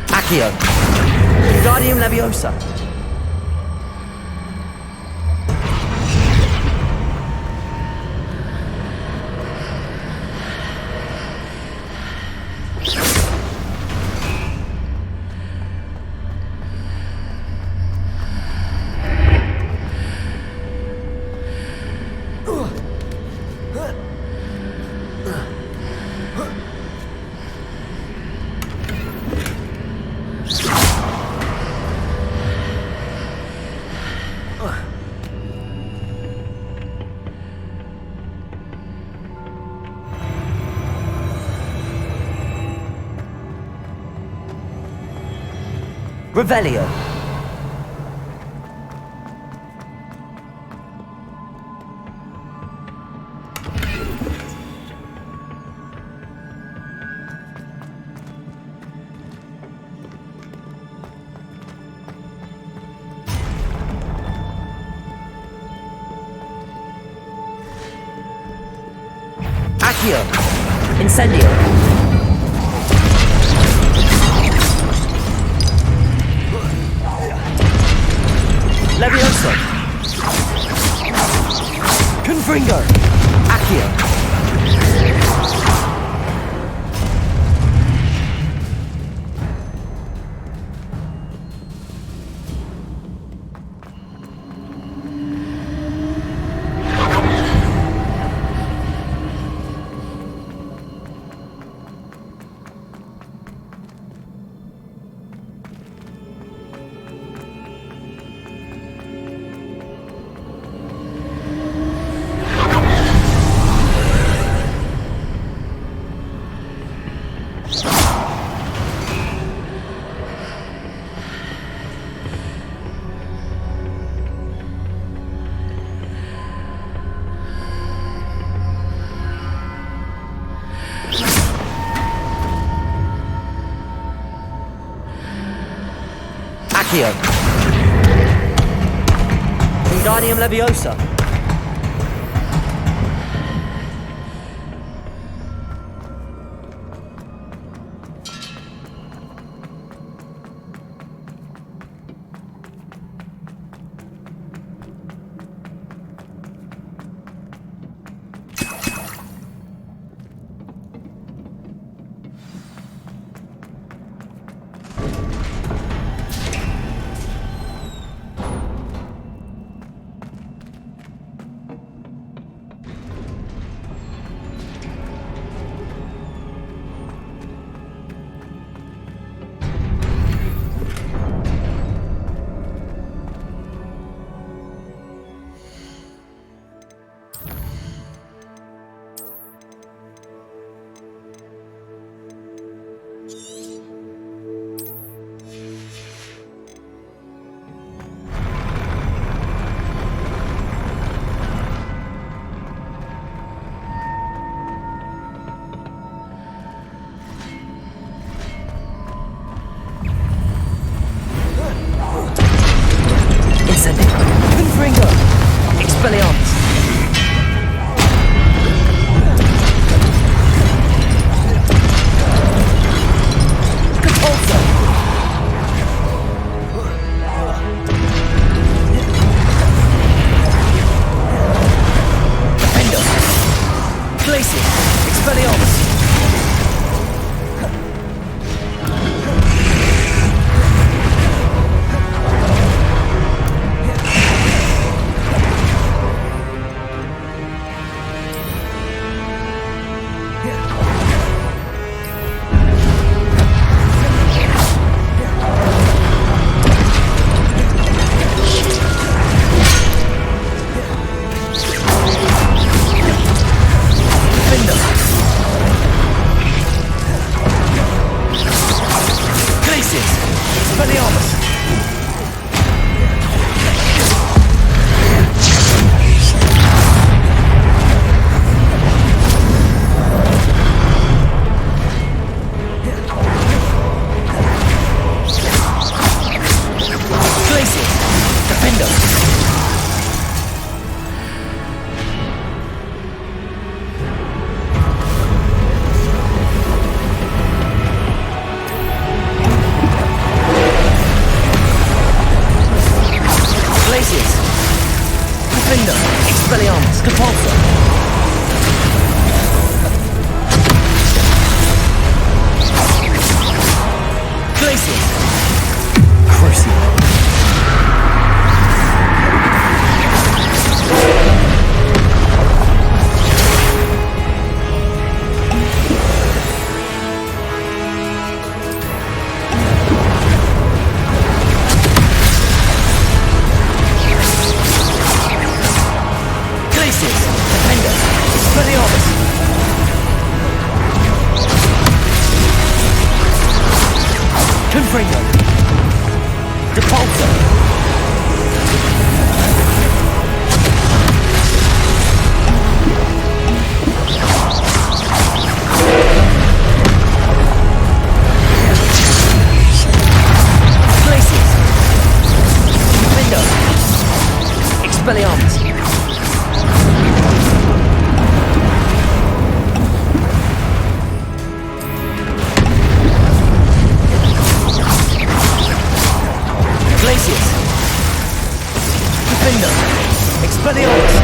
S7: Accio! Wingardium Leviosa. Revelio. Accio. Incendio. Levioso. Confringo. Accio. Accio. Wingardium Leviosa. Confringo. Expelliarmus. Capulso. Defendo. Glacius. Expelliarmus. Expelliarmus, Capulso. Glacius. Crucio. Confringo. Depulso. Glacius. Window. Expelliarmus. Defender! Expelliarmus!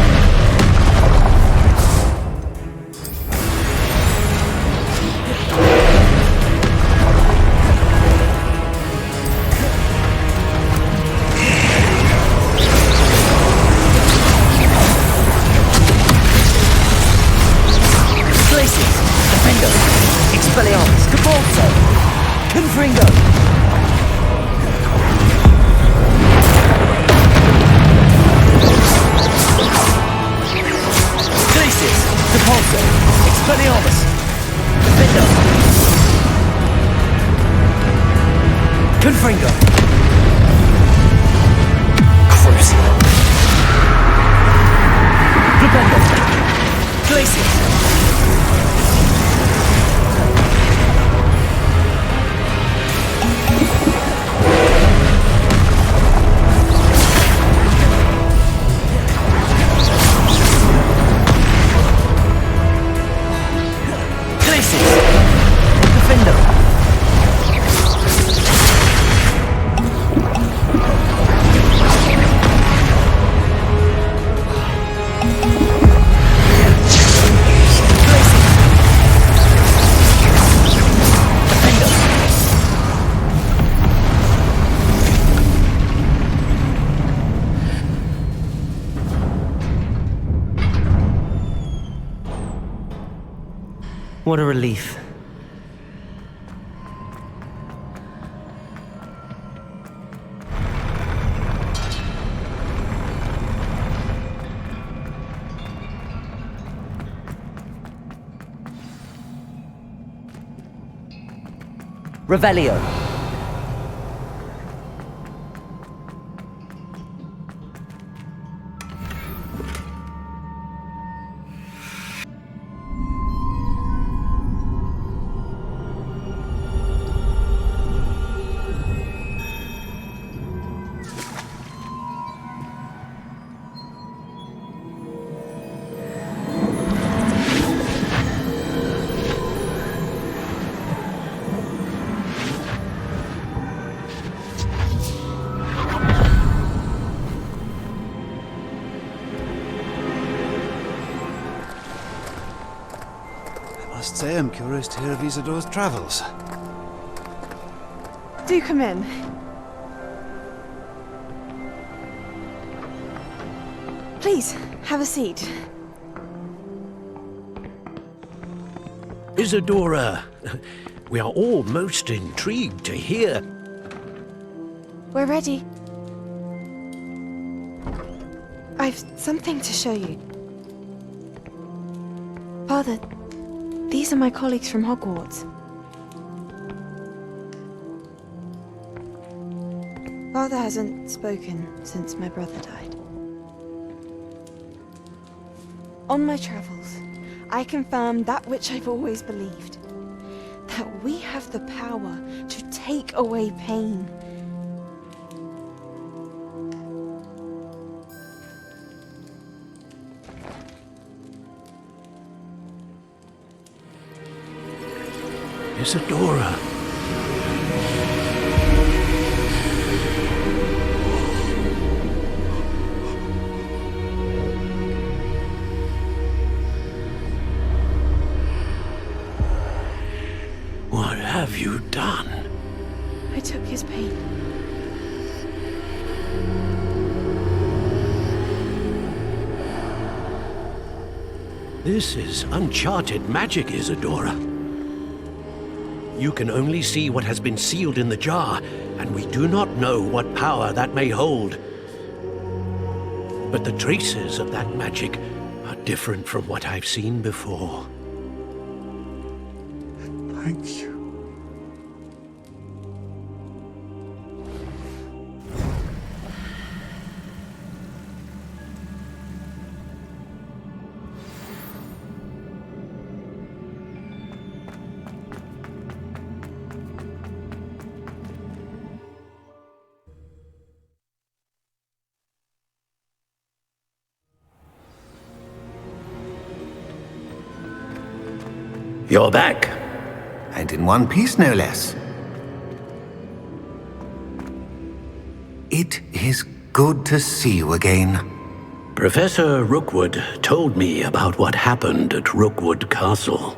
S7: Expelliarmus, Capalso! Confringo! Glacius! Capalso! Expelliarmus! Defendo! Confringo! Crucio! Defendo! Glacius!
S3: What a relief.
S7: Revelio.
S13: I must say I'm curious to hear of Isidore's travels.
S14: Do come in. Please, have a seat.
S12: Isadora, we are all most intrigued to hear.
S14: We're ready. I've something to show you. Father, these are my colleagues from Hogwarts. Father hasn't spoken since my brother died. On my travels, I confirmed that which I've always believed. That we have the power to take away pain.
S12: Isadora. What have you done?
S14: I took his pain.
S12: This is uncharted magic, Isadora. You can only see what has been sealed in the jar, and we do not know what power that may hold. But the traces of that magic are different from what I've seen before.
S13: Thank you.
S10: You're back. And in one piece, no less. It is Good to see you again.
S12: Professor Rookwood told me about what happened at Rookwood Castle.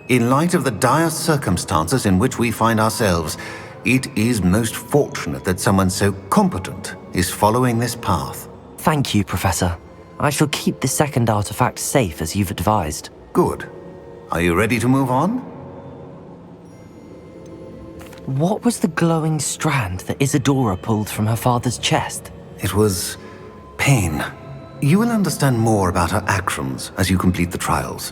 S10: In light of the dire circumstances in which we find ourselves, it is most fortunate that someone so competent is following this path.
S3: Thank you, Professor. I shall keep the second artifact safe as you've advised.
S10: Good. Are you ready to move on?
S3: What was the glowing strand that Isadora pulled from her father's chest?
S10: It was pain. You will understand more about her actions as you complete the trials.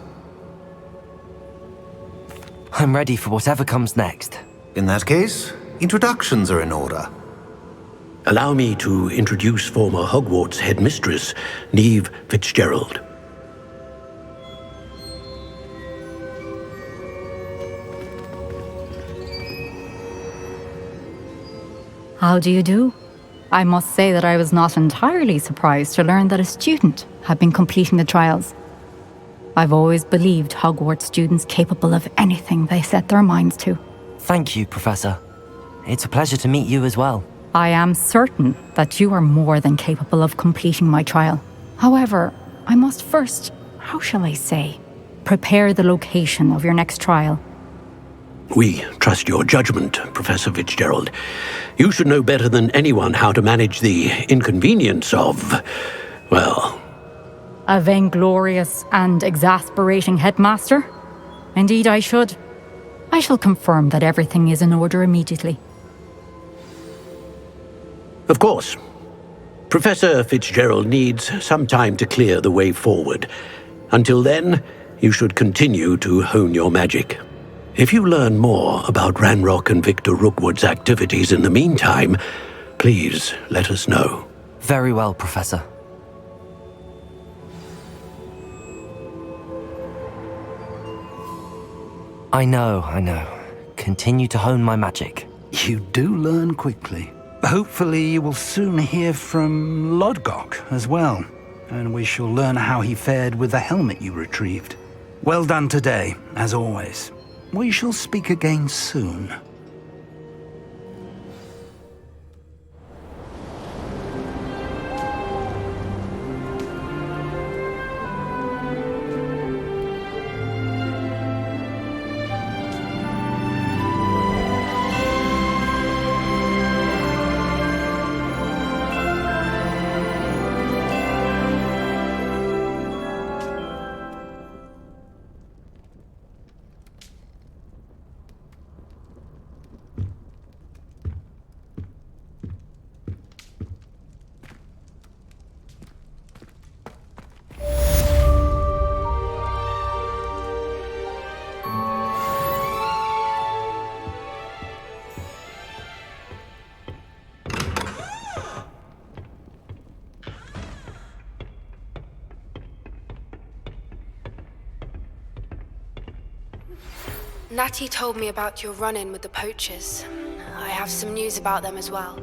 S3: I'm ready for whatever comes next.
S10: In that case, introductions are in order.
S12: Allow me to introduce former Hogwarts headmistress, Neve Fitzgerald.
S1: How do you do? I must say that I was not entirely surprised to learn that a student had been completing the trials. I've always believed Hogwarts students capable of anything they set their minds to.
S3: Thank you, Professor. It's a pleasure to meet you as well.
S1: I am certain that you are more than capable of completing my trial. However, I must first, how shall I say, prepare the location of your next trial.
S12: We trust your judgment, Professor Fitzgerald. You should know better than anyone how to manage the inconvenience of, well...
S1: A vainglorious and exasperating headmaster? Indeed I should. I shall confirm that everything is in order immediately.
S12: Of course. Professor Fitzgerald needs some time to clear the way forward. Until then, you should continue to hone your magic. If you learn more about Ranrock and Victor Rookwood's activities in the meantime, please let us know.
S3: Very well, Professor. I know. Continue to hone my magic.
S8: You do learn quickly. Hopefully you will soon hear from Lodgok as well, and we shall learn how he fared with the helmet you retrieved. Well done today, as always. We shall speak again soon.
S15: Natty told me about your run-in with the poachers. I have some news about them as well.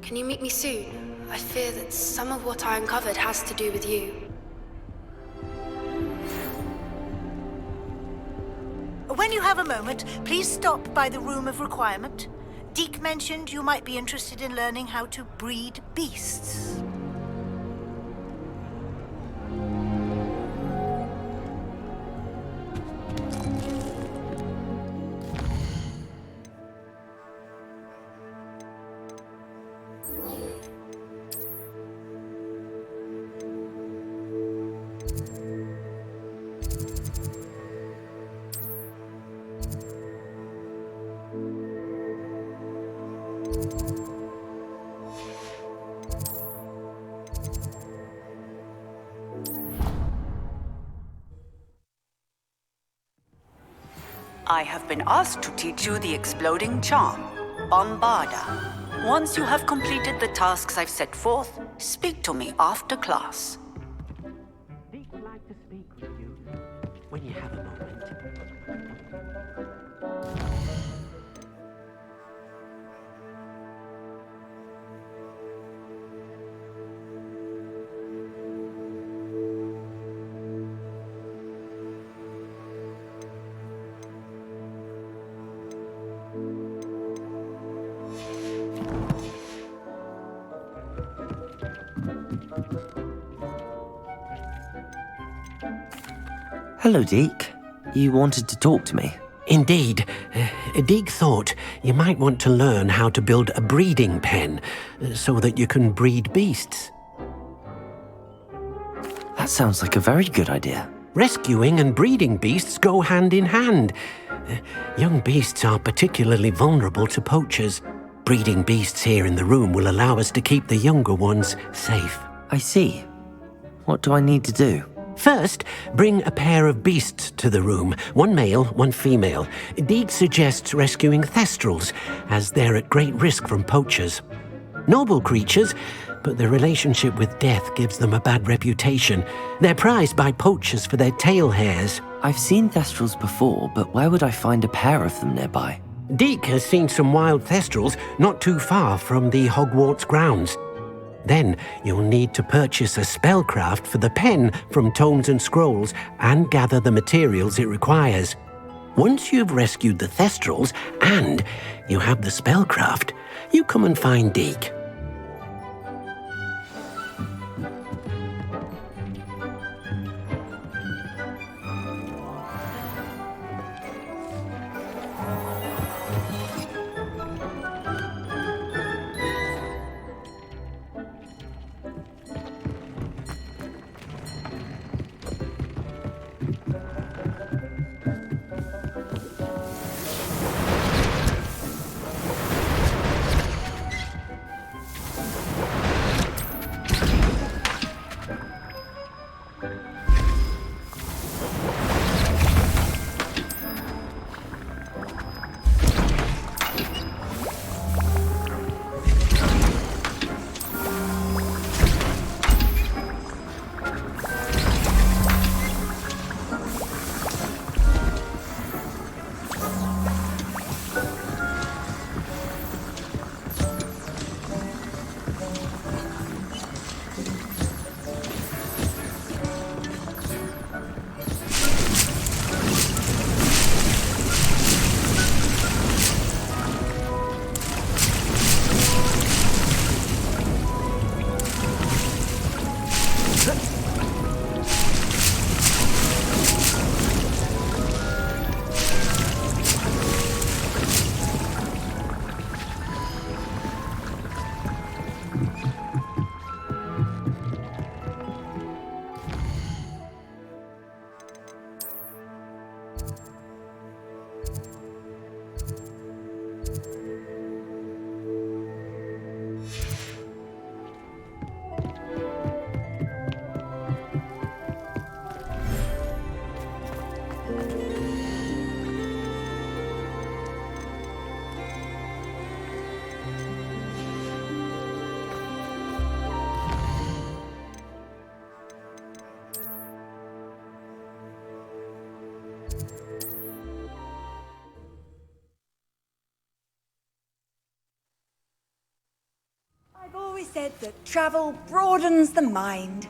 S15: Can you meet me soon? I fear that some of what I uncovered has to do with you.
S16: When you have a moment, please stop by the Room of Requirement. Deke mentioned you might be interested in learning how to breed beasts.
S17: I have been asked to teach you the exploding charm, Bombarda. Once you have completed the tasks I've set forth, speak to me after class.
S3: Deke would like to speak with you when you have a moment. Hello, Deke. You wanted to talk to me?
S12: Indeed. Deke thought you might want to learn how to build a breeding pen so that you can breed beasts.
S3: That sounds like a very good idea.
S12: Rescuing and breeding beasts go hand in hand. Young beasts are particularly vulnerable to poachers. Breeding beasts here in the room will allow us to keep the younger ones safe.
S3: I see. What do I need to do?
S12: First, bring a pair of beasts to the room. One male, one female. Deke suggests rescuing thestrals, as they're at great risk from poachers. Noble creatures, but their relationship with death gives them a bad reputation. They're prized by poachers for their tail hairs.
S3: I've seen thestrals before, but where would I find a pair of them nearby?
S12: Deke has seen some wild thestrals not too far from the Hogwarts grounds. Then you'll need to purchase a spellcraft for the pen from Tomes and Scrolls and gather the materials it requires. Once you've rescued the thestrals and you have the spellcraft, you come and find Deke.
S18: I've always said that travel broadens the mind.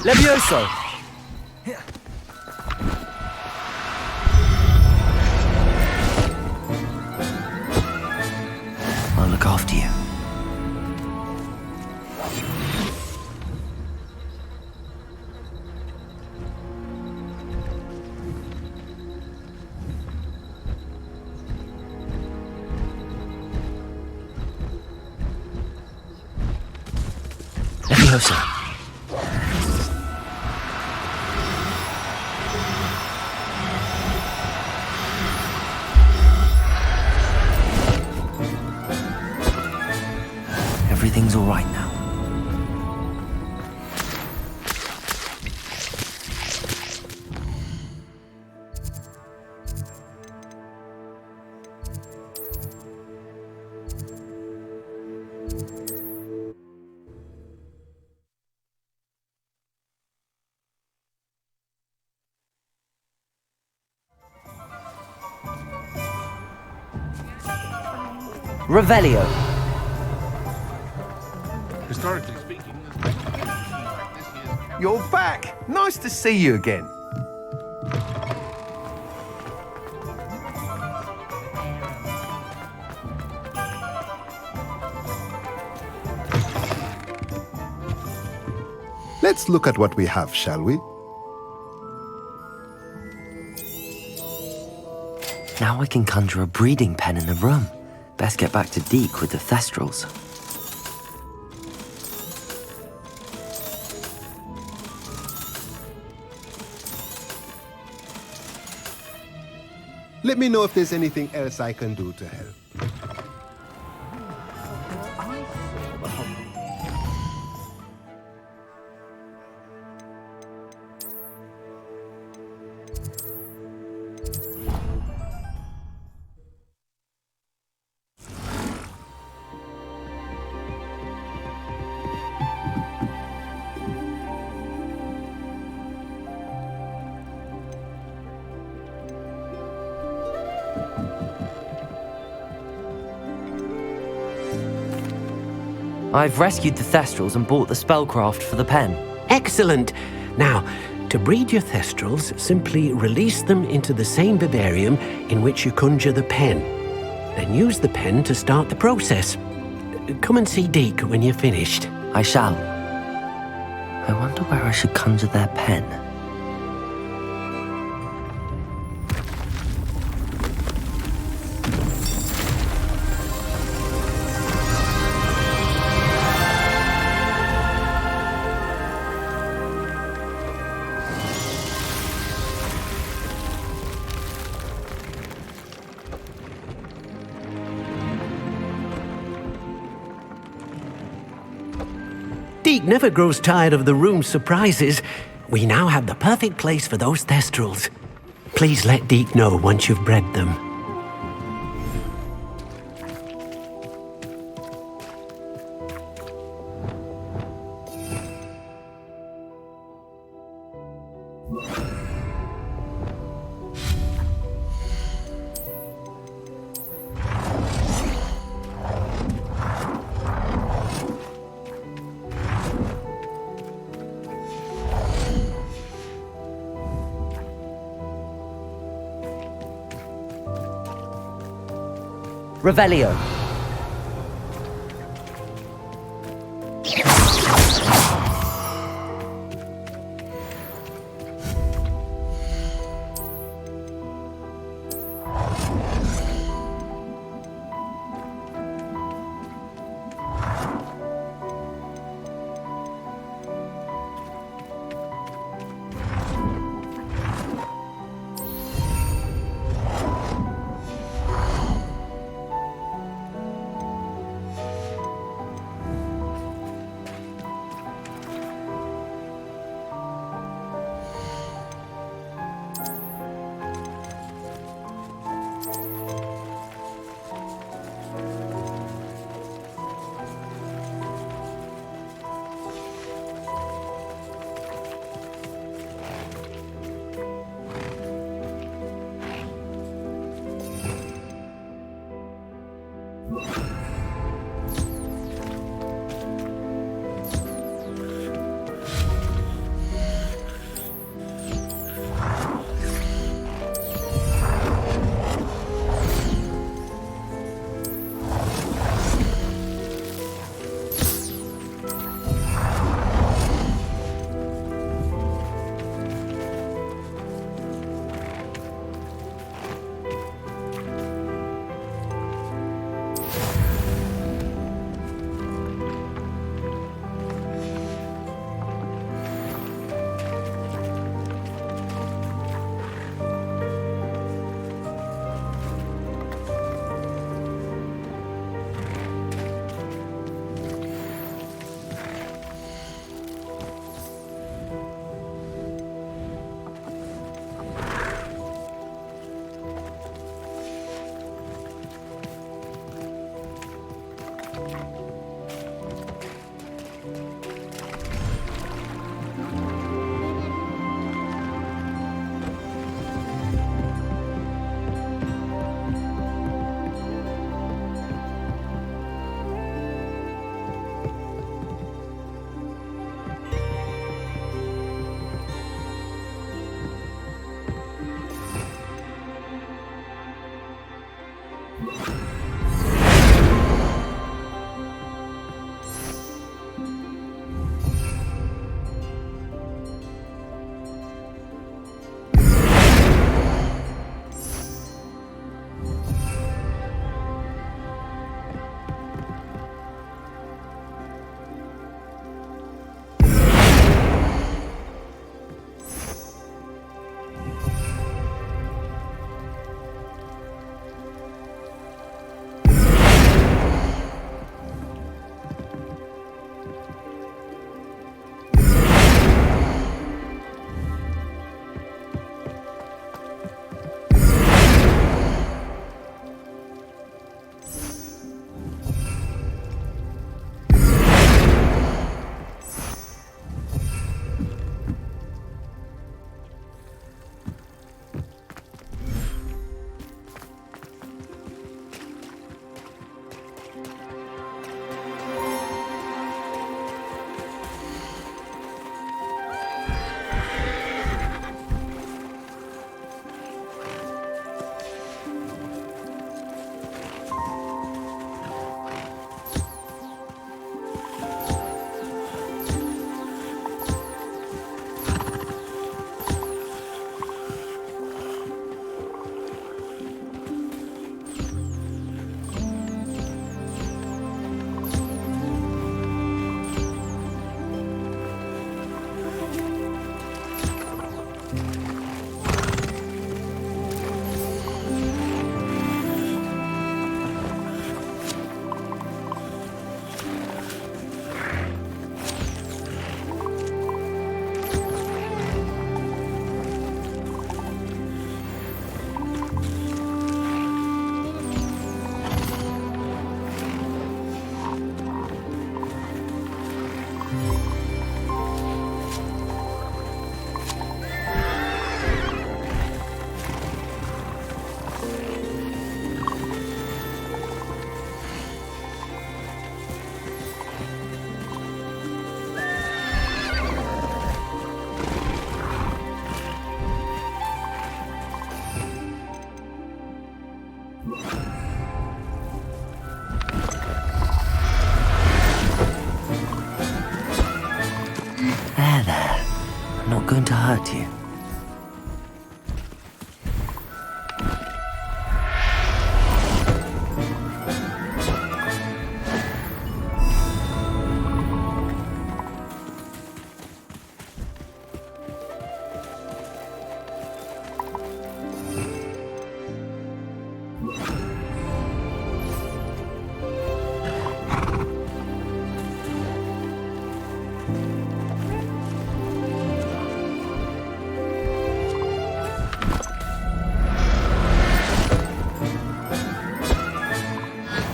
S7: Levioso!
S3: I'll look after you. closer. Everything's all right now.
S7: Revelio.
S19: Historically speaking,
S20: You're back! Nice to see you again.
S10: Let's look at what we have, shall we?
S3: Now I can conjure a breeding pen in the room. Best get back to Deke with the Thestrals.
S10: Let me know if there's anything else I can do to help.
S3: I've rescued the Thestrals and bought the spellcraft for the pen.
S12: Excellent! Now, to breed your Thestrals, simply release them into the same vivarium in which you conjure the pen. Then use the pen to start the process. Come and see Deke when you're finished.
S3: I shall. I wonder where I should conjure their pen.
S12: Deke never grows tired of the room's surprises. We now have the perfect place for those Thestrals. Please let Deke know once you've bred them.
S7: Revelio.
S3: not going to hurt you.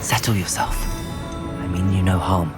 S3: Settle yourself. I mean you no harm.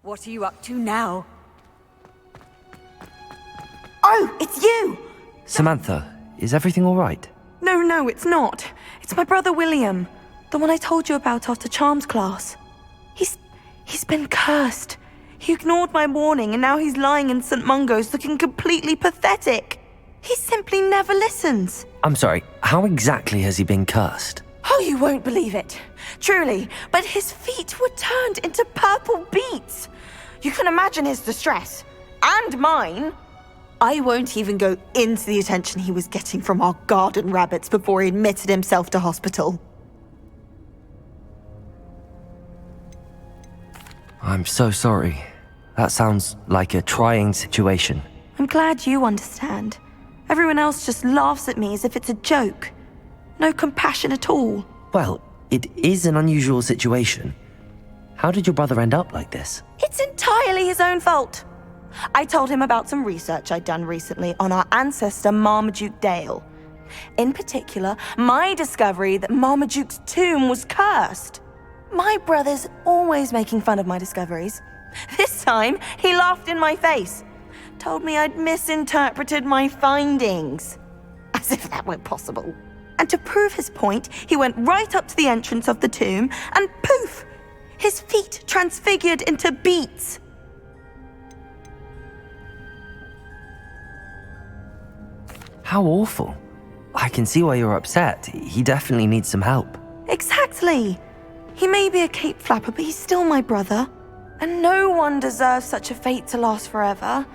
S18: What are you up to now?
S14: Oh, it's you!
S3: Samantha, is everything all right?
S14: No, it's not. It's my brother William. The one I told you about after Charms class. He's been cursed. He ignored my warning and now he's lying in St. Mungo's looking completely pathetic. He simply never listens.
S3: I'm sorry, how exactly has he been cursed?
S14: Oh, you won't believe it. Truly, but his feet were turned into purple beets. You can imagine his distress. And mine. I won't even go into the attention he was getting from our garden rabbits before he admitted himself to hospital.
S3: I'm so sorry. That sounds like a trying situation.
S14: I'm glad you understand. Everyone else just laughs at me as if it's a joke. No compassion at all.
S3: Well, it is an unusual situation. How did your brother end up like this?
S14: It's entirely his own fault. I told him about some research I'd done recently on our ancestor Marmaduke Dale. In particular, my discovery that Marmaduke's tomb was cursed. My brother's always making fun of my discoveries. This time, he laughed in my face. Told me I'd misinterpreted my findings. As if that were possible. And to prove his point, he went right up to the entrance of the tomb and poof! His feet transfigured into beets.
S3: How awful. I can see why you're upset. He definitely needs some help.
S14: Exactly. He may be a cape flapper, but he's still my brother. And no one deserves such a fate to last forever,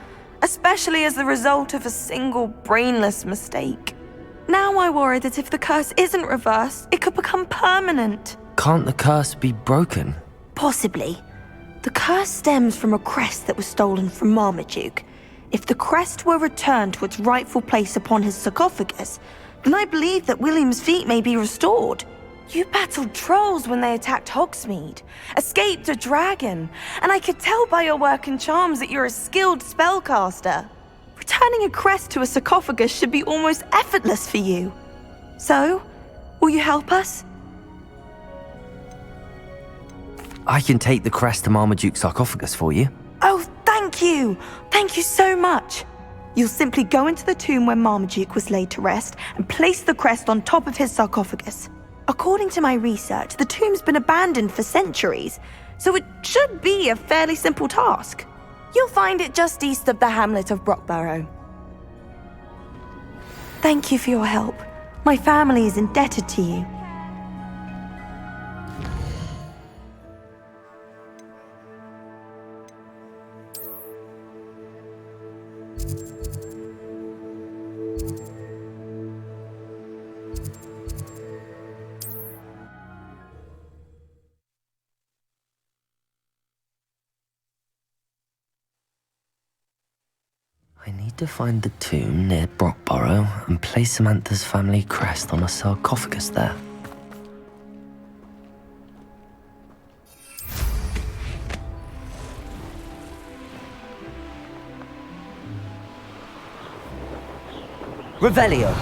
S14: especially as the result of a single brainless mistake. Now I worry that if the curse isn't reversed, it could become permanent.
S3: Can't the curse be broken?
S14: Possibly. The curse stems from a crest that was stolen from Marmaduke. If the crest were returned to its rightful place upon his sarcophagus, then I believe that William's feet may be restored. You battled trolls when they attacked Hogsmeade, escaped a dragon, and I could tell by your work in charms that you're a skilled spellcaster. Returning a crest to a sarcophagus should be almost effortless for you. So, will you help us?
S3: I can take the crest to Marmaduke's sarcophagus for you.
S14: Oh, thank you! Thank you so much! You'll simply go into the tomb where Marmaduke was laid to rest and place the crest on top of his sarcophagus. According to my research, the tomb's been abandoned for centuries, so it should be a fairly simple task. You'll find it just east of the hamlet of Brockborough. Thank you for your help. My family is indebted to you.
S3: I need to find the tomb near Brockborough and place Samantha's family crest on a sarcophagus there.
S7: Revelio.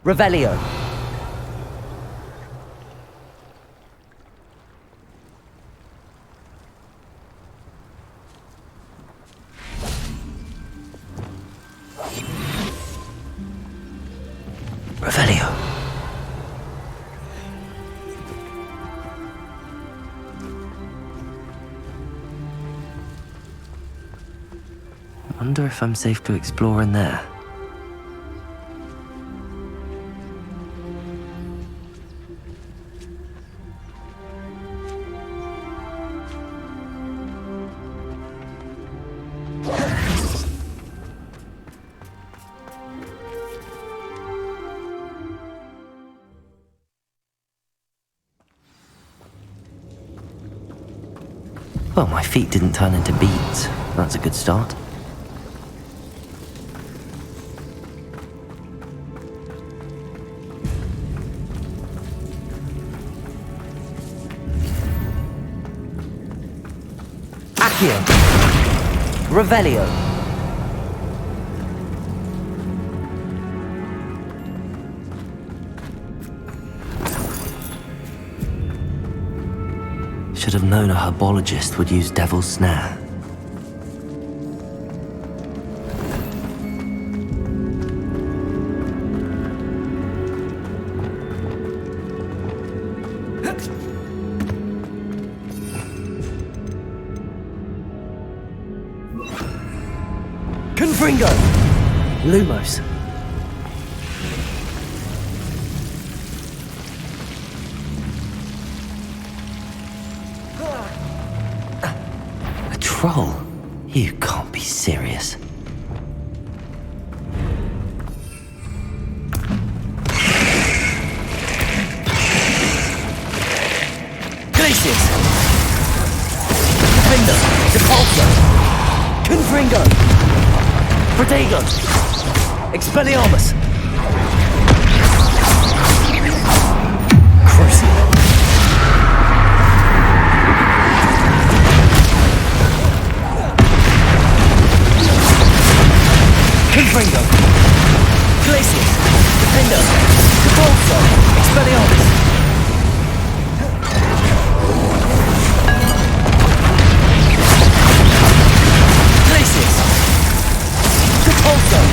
S7: Revelio.
S3: Revelio. I wonder if I'm safe to explore in there. Well, my feet didn't turn into beads. That's a good start.
S7: Accio. Revelio.
S3: Should have known a herbologist would use Devil's Snare.
S7: Confringo.
S3: Lumos. A troll? You can't be serious.
S7: Glacius. Confringo. Depulso. Confringo. Protego. Expelliarmus. Defender! Repulsor! Expelliarmus! Glacius! Repulsor!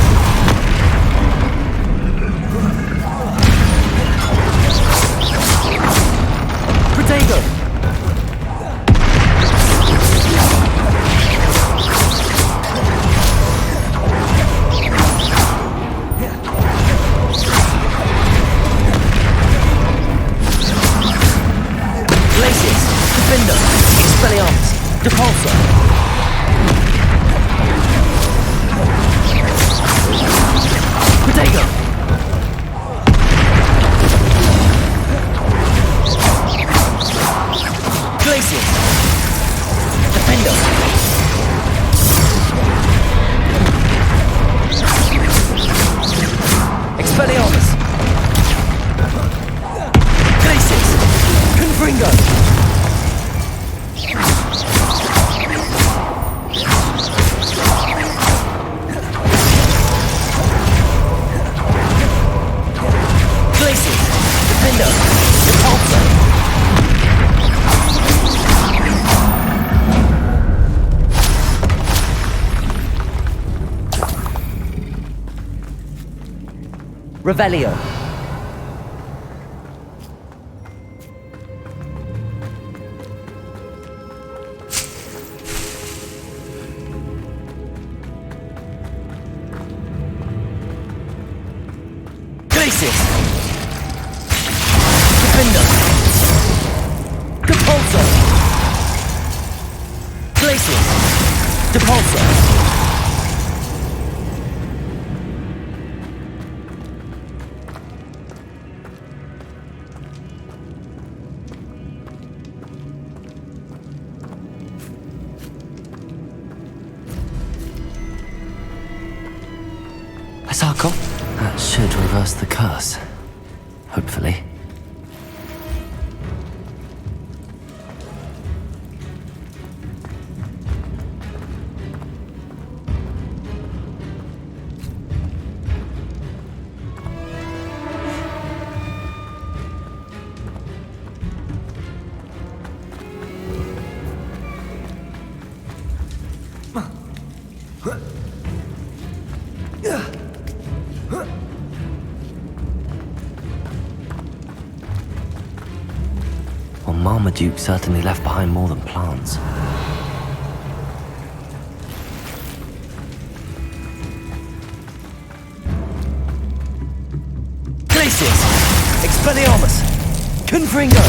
S7: Protego! Glacius! Defender! Expelliarmus! Repulsor! Protego! Glacius! Defender! Expelliarmus! Glacius! Confringo! Glacius! Defender! Repulsor! Revelio. Glacius. Defender. Repulsor. Glacius. Repulsor.
S3: Asako? That should reverse the curse. Hopefully. Well, Marmaduke certainly left behind more than plants.
S7: Glacius! Expelliarmus! Confringo!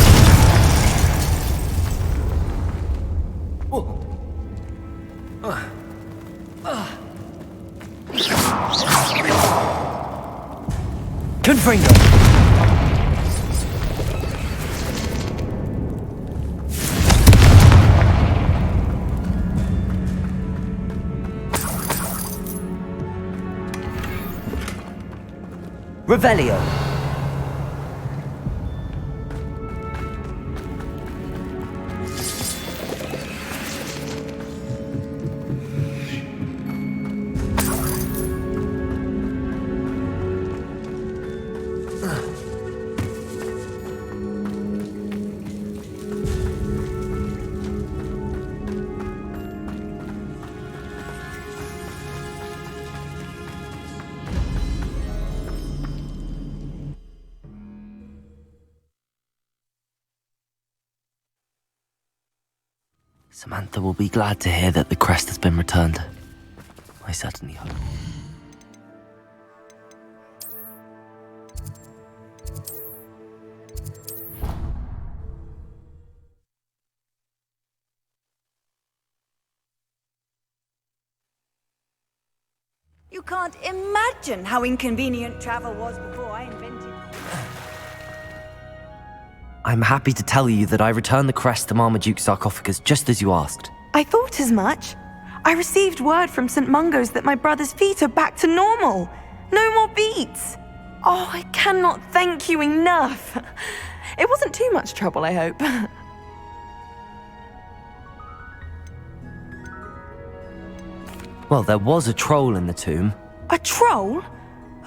S7: Confringo! Revelio.
S3: Samantha will be glad to hear that the crest has been returned. I certainly hope.
S18: You can't imagine how inconvenient travel was before I invented it.
S3: I'm happy to tell you that I returned the crest to Marmaduke's sarcophagus just as you asked.
S14: I thought as much. I received word from St. Mungo's that my brother's feet are back to normal. No more beats. Oh, I cannot thank you enough. It wasn't too much trouble, I hope.
S3: Well, there was a troll in the tomb.
S14: A troll?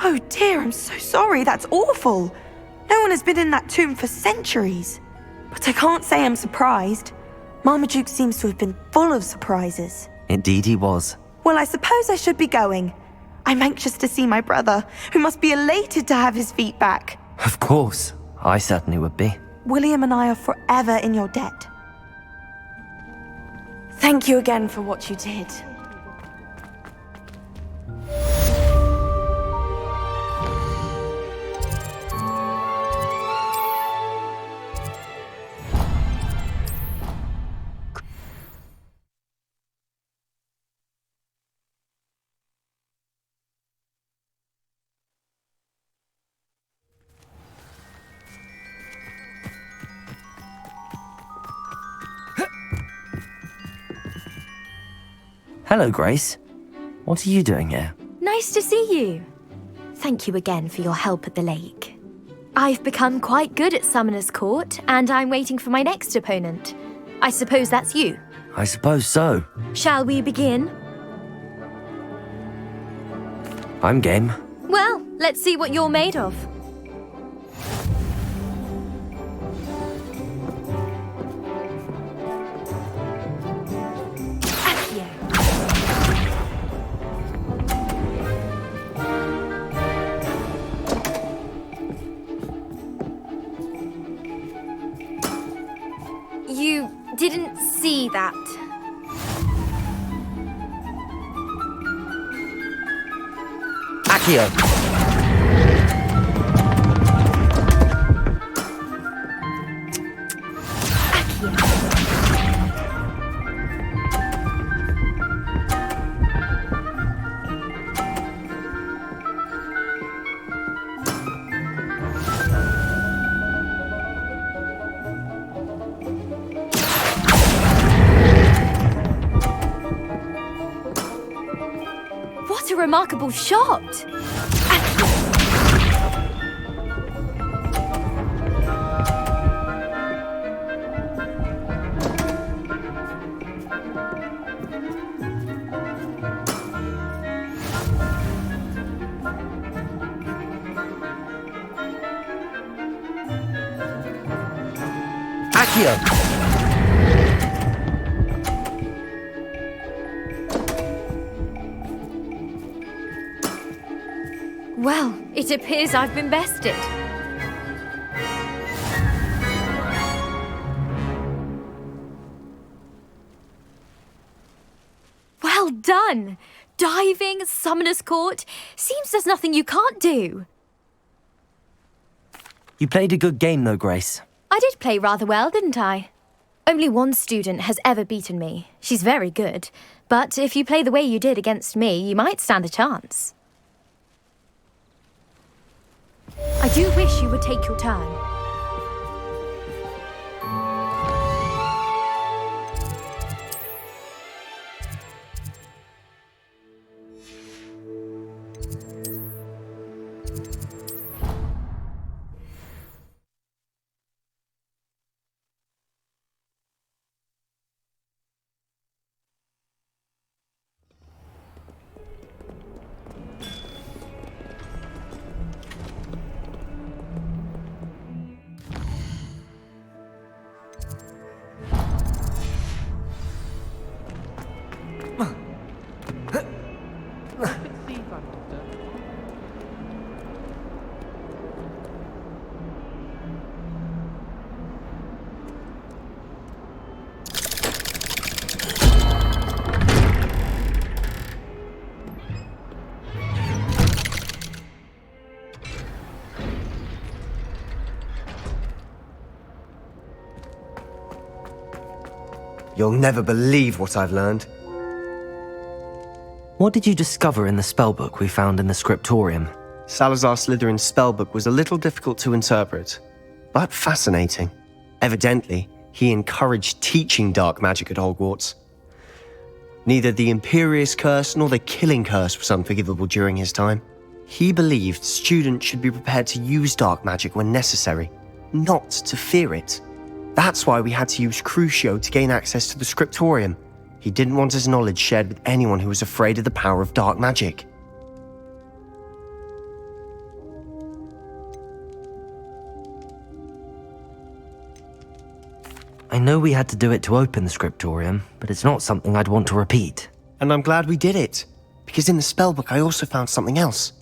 S14: Oh dear, I'm so sorry. That's awful. No one has been in that tomb for centuries. But I can't say I'm surprised. Marmaduke seems to have been full of surprises.
S3: Indeed he was.
S14: Well, I suppose I should be going. I'm anxious to see my brother, who must be elated to have his feet back.
S3: Of course. I certainly would be.
S14: William and I are forever in your debt. Thank you again for what you did.
S3: Hello, Grace. What are you doing here?
S21: Nice to see you. Thank you again for your help at the lake. I've become quite good at Summoner's Court, and I'm waiting for my next opponent. I suppose that's you.
S3: I suppose so.
S21: Shall we begin?
S3: I'm game.
S21: Well, let's see what you're made of. You didn't see that.
S3: Accio!
S21: What a remarkable shot!
S3: Accio!
S21: Well, it appears I've been bested. Well done! Diving, Summoner's Court. Seems there's nothing you can't do.
S3: You played a good game though, Grace.
S21: I did play rather well, didn't I? Only one student has ever beaten me. She's very good. But if you play the way you did against me, you might stand a chance. I do wish you would take your turn.
S5: You'll never believe what I've learned.
S3: What did you discover in the spellbook we found in the scriptorium?
S5: Salazar Slytherin's spellbook was a little difficult to interpret, but fascinating. Evidently, he encouraged teaching dark magic at Hogwarts. Neither the Imperious Curse nor the Killing Curse was unforgivable during his time. He believed students should be prepared to use dark magic when necessary, not to fear it. That's why we had to use Crucio to gain access to the scriptorium. He didn't want his knowledge shared with anyone who was afraid of the power of dark magic.
S3: I know we had to do it to open the scriptorium, but it's not something I'd want to repeat.
S5: And I'm glad we did it, because in the spellbook I also found something else.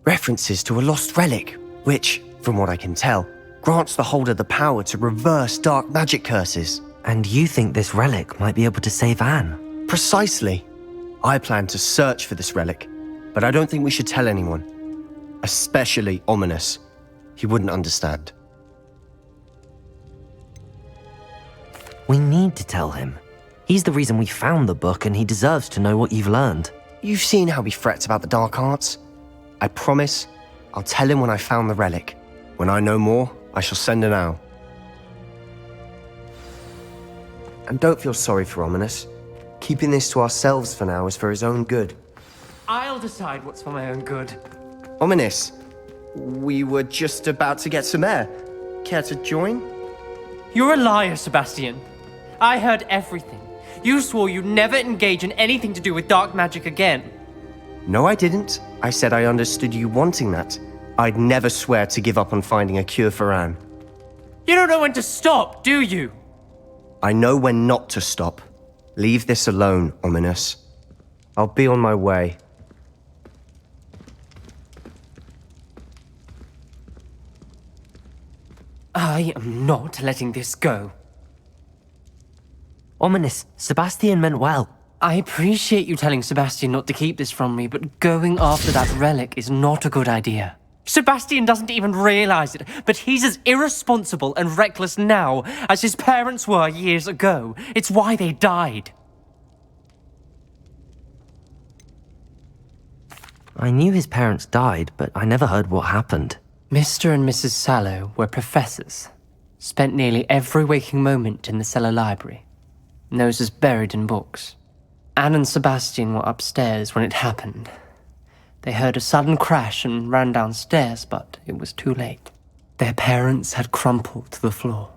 S5: References to a lost relic, which, from what I can tell, grants the holder the power to reverse dark magic curses.
S3: And you think this relic might be able to save Anne?
S5: Precisely. I plan to search for this relic, but I don't think we should tell anyone. Especially Ominous. He wouldn't understand.
S3: We need to tell him. He's the reason we found the book, and he deserves to know what you've learned.
S5: You've seen how he frets about the dark arts. I promise I'll tell him when I found the relic. When I know more, I shall send an owl. And don't feel sorry for Ominous. Keeping this to ourselves for now is for his own good.
S6: I'll decide what's for my own good.
S5: Ominous, we were just about to get some air. Care to join?
S6: You're a liar, Sebastian. I heard everything. You swore you'd never engage in anything to do with dark magic again.
S5: No, I didn't. I said I understood you wanting that. I'd never swear to give up on finding a cure for Anne.
S6: You don't know when to stop, do you?
S5: I know when not to stop. Leave this alone, Ominous. I'll be on my way.
S6: I am not letting this go.
S3: Ominous, Sebastian meant well.
S6: I appreciate you telling Sebastian not to keep this from me, but going after that relic is not a good idea. Sebastian doesn't even realize it, but he's as irresponsible and reckless now as his parents were years ago. It's why they died.
S3: I knew his parents died, but I never heard what happened.
S6: Mr. and Mrs. Sallow were professors. Spent nearly every waking moment in the cellar library. Noses buried in books. Anne and Sebastian were upstairs when it happened. They heard a sudden crash and ran downstairs, but it was too late. Their parents had crumpled to the floor.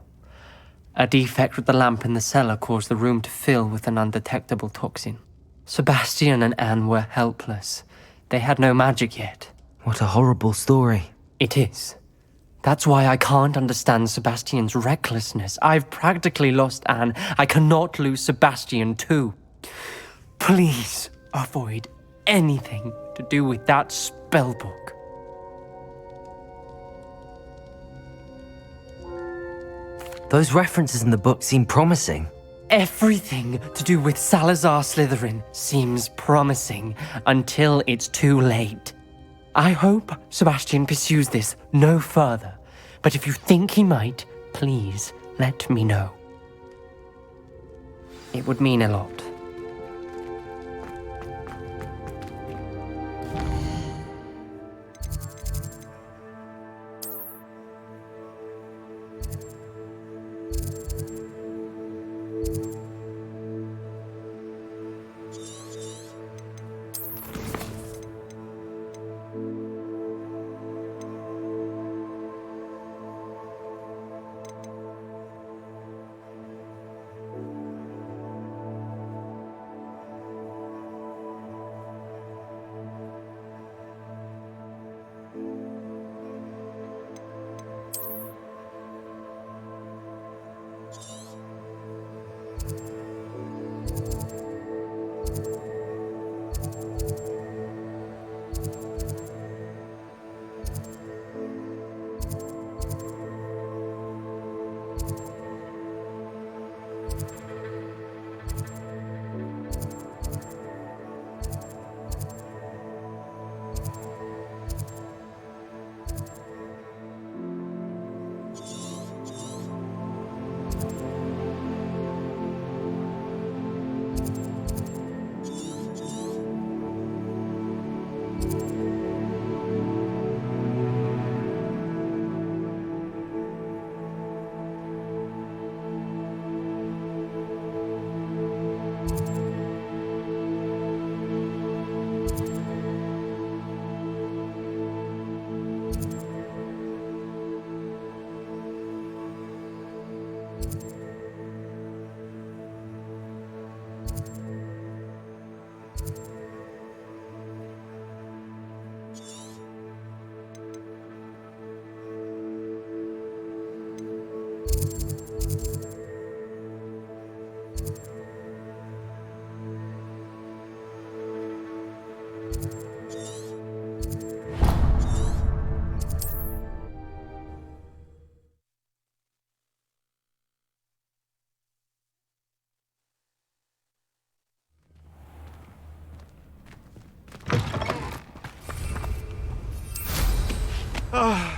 S6: A defect with the lamp in the cellar caused the room to fill with an undetectable toxin. Sebastian and Anne were helpless. They had no magic yet.
S3: What a horrible story.
S6: It is. That's why I can't understand Sebastian's recklessness. I've practically lost Anne. I cannot lose Sebastian too. Please avoid anything to do with that spellbook.
S3: Those references in the book seem promising.
S6: Everything to do with Salazar Slytherin seems promising until it's too late. I hope Sebastian pursues this no further, but if you think he might, please let me know. It would mean a lot.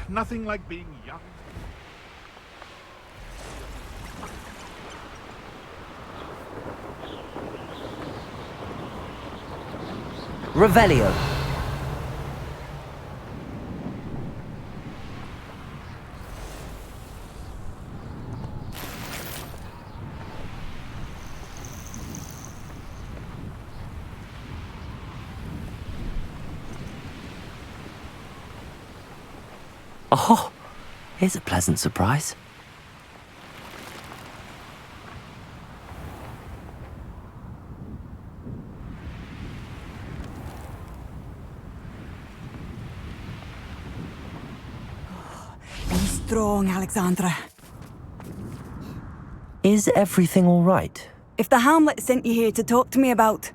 S19: Nothing like being young.
S3: Revelio. Oh, here's a pleasant surprise.
S18: Be strong, Alexandra.
S3: Is everything all right?
S18: If the Hamlet sent you here to talk to me about...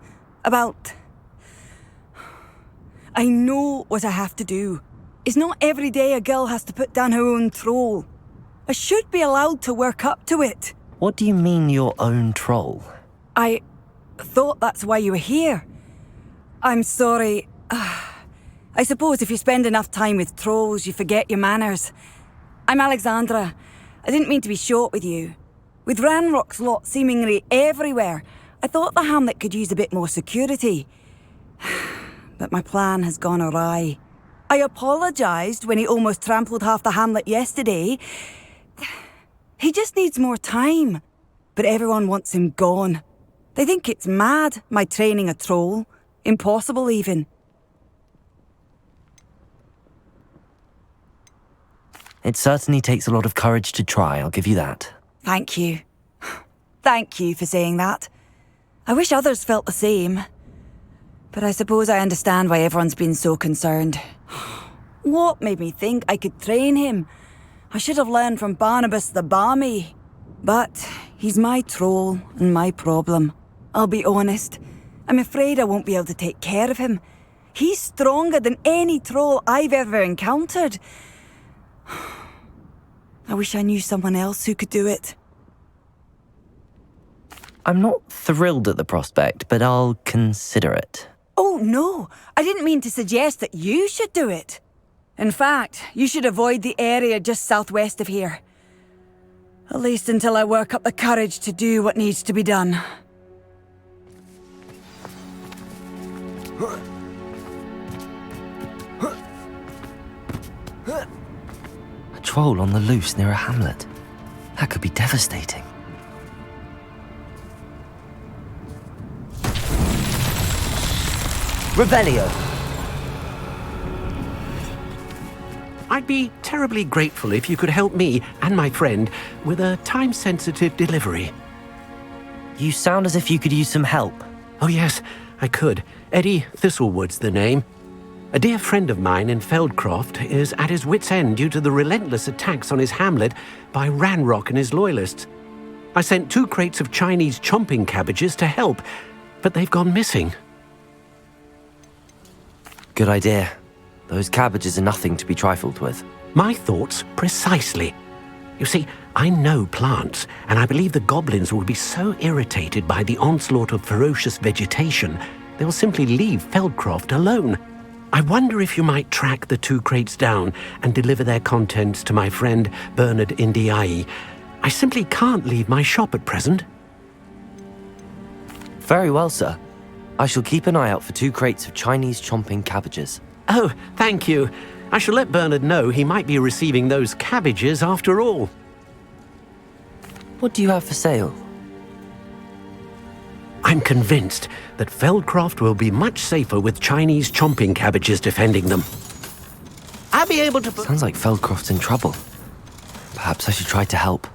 S18: I know what I have to do. It's not every day a girl has to put down her own troll. I should be allowed to work up to it.
S3: What do you mean, your own troll?
S18: I thought that's why you were here. I'm sorry. I suppose if you spend enough time with trolls, you forget your manners. I'm Alexandra. I didn't mean to be short with you. With Ranrock's lot seemingly everywhere, I thought the Hamlet could use a bit more security. But my plan has gone awry. I apologised when he almost trampled half the Hamlet yesterday. He just needs more time. But everyone wants him gone. They think it's mad, my training a troll. Impossible, even.
S3: It certainly takes a lot of courage to try, I'll give you that.
S18: Thank you. Thank you for saying that. I wish others felt the same. But I suppose I understand why everyone's been so concerned. What made me think I could train him? I should have learned from Barnabas the Barmy. But he's my troll and my problem. I'll be honest. I'm afraid I won't be able to take care of him. He's stronger than any troll I've ever encountered. I wish I knew someone else who could do it.
S3: I'm not thrilled at the prospect, but I'll consider it.
S18: Oh, no. I didn't mean to suggest that you should do it. In fact, you should avoid the area just southwest of here. At least until I work up the courage to do what needs to be done.
S3: A troll on the loose near a hamlet. That could be devastating. Revelio.
S12: I'd be terribly grateful if you could help me and my friend with a time-sensitive delivery.
S3: You sound as if you could use some help.
S12: Oh yes, I could. Eddie Thistlewood's the name. A dear friend of mine in Feldcroft is at his wit's end due to the relentless attacks on his hamlet by Ranrock and his loyalists. I sent 2 crates of Chinese chomping cabbages to help, but they've gone missing.
S3: Good idea. Those cabbages are nothing to be trifled with.
S12: My thoughts precisely. You see, I know plants, and I believe the goblins will be so irritated by the onslaught of ferocious vegetation, they'll simply leave Feldcroft alone. I wonder if you might track the 2 crates down and deliver their contents to my friend Bernard Indiai. I simply can't leave my shop at present.
S3: Very well, sir. I shall keep an eye out for 2 crates of Chinese chomping cabbages.
S12: Oh, thank you. I shall let Bernard know he might be receiving those cabbages after all.
S3: What do you have for sale?
S12: I'm convinced that Feldcroft will be much safer with Chinese chomping cabbages defending them. I'll be able to...
S3: Sounds like Feldcroft's in trouble. Perhaps I should try to help.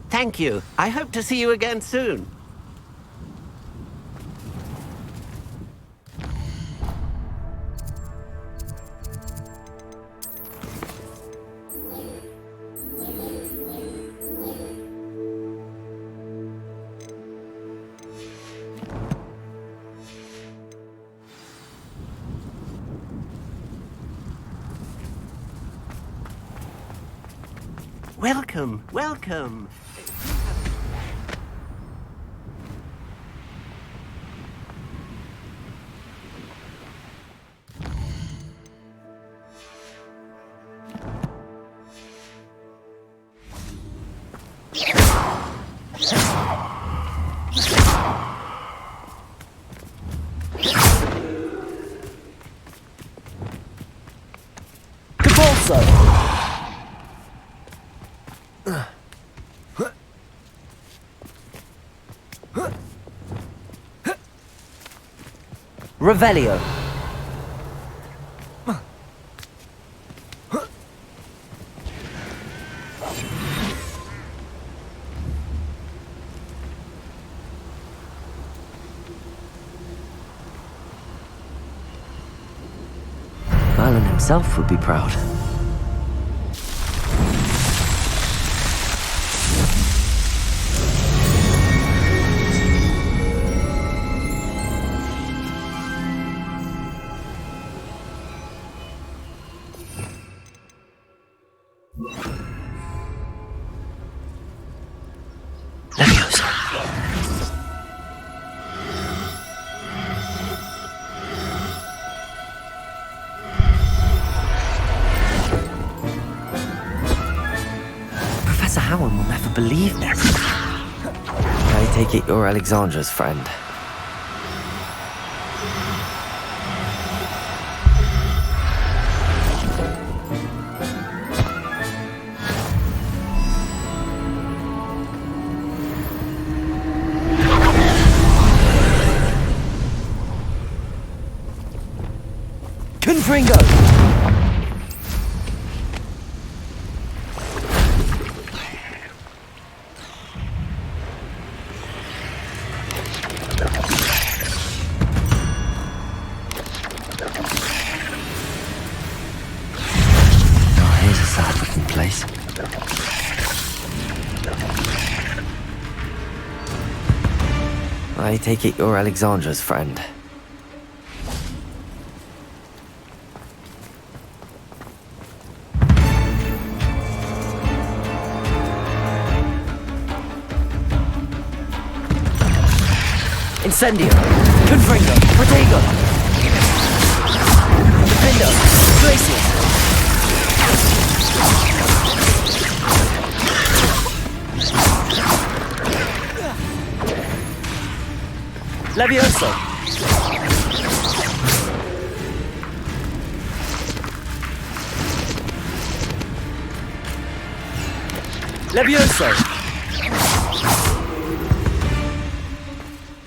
S12: Thank you. I hope to see you again soon. Welcome, welcome.
S3: Levioso! Revelio. Merlin himself would be proud. Professor Howard will never believe this. I take it you're Alexandra's friend. Confringo! Place. I take it you're Alexandra's friend. Incendio! Confringo! Protego! Defendo! Glacius! Levioso! Levioso!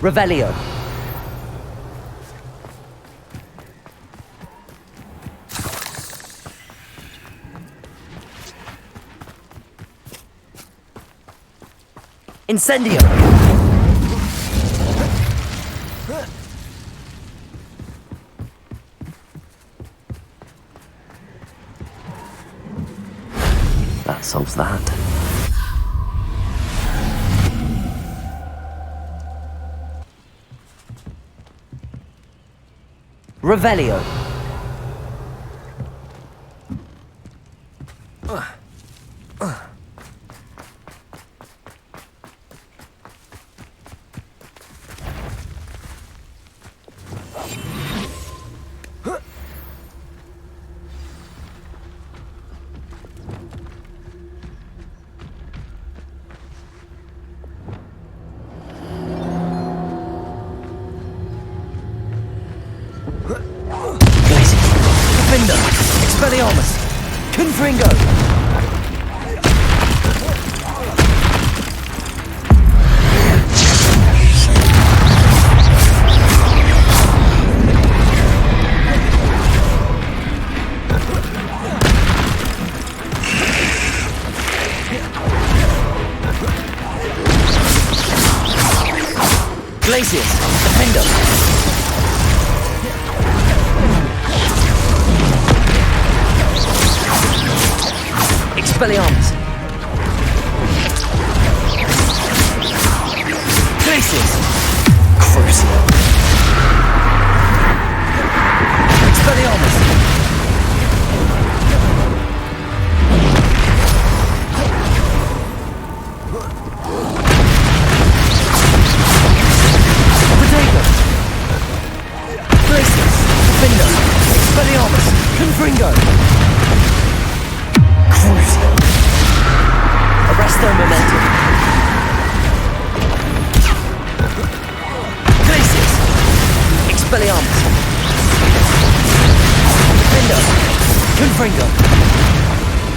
S3: Revelio! Incendio! That solves that. Revelio. Expelliarmus! Confringo! Glacius! Defendo! Expelliarmus! Glacius! Crucio! Expelliarmus! Potato! Glacius! Defendo! Expelliarmus! Confringo! Crucio! Arrest their momentum. Glacius! Expelliarmus! Defendo! Confringo!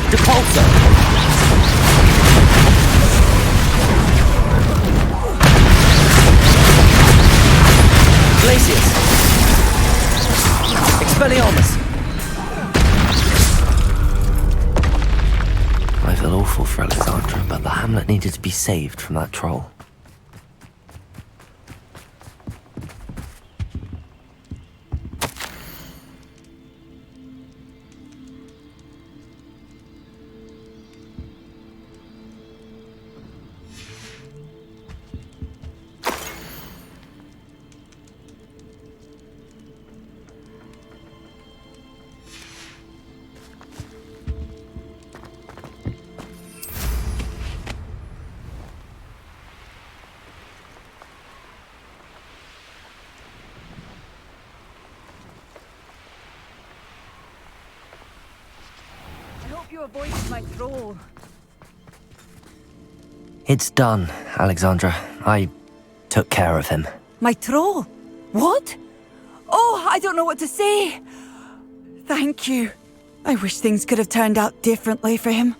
S7: Depulso! Glacius! Expelliarmus!
S3: I feel awful for Alexandra, but the hamlet needed to be saved from that troll.
S18: I hope you avoided my troll.
S3: It's done, Alexandra. I took care of him.
S18: My troll? What? Oh, I don't know what to say. Thank you. I wish things could have turned out differently for him.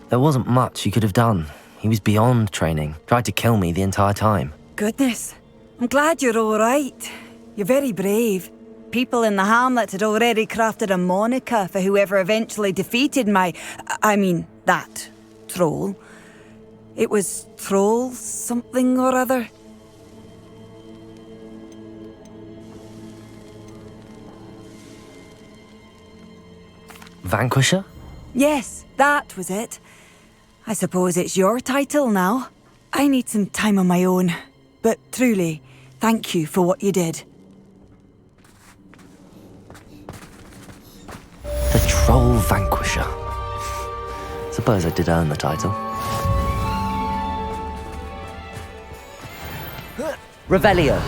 S3: There wasn't much you could have done. He was beyond training, tried to kill me the entire time.
S18: Goodness. I'm glad you're all right. You're very brave. People in the hamlet had already crafted a moniker for whoever eventually defeated that troll. It was Troll something or other.
S3: Vanquisher?
S18: Yes, that was it. I suppose it's your title now. I need some time on my own. But truly, thank you for what you did.
S3: The Troll Vanquisher. Suppose I did earn the title.
S7: Revelio.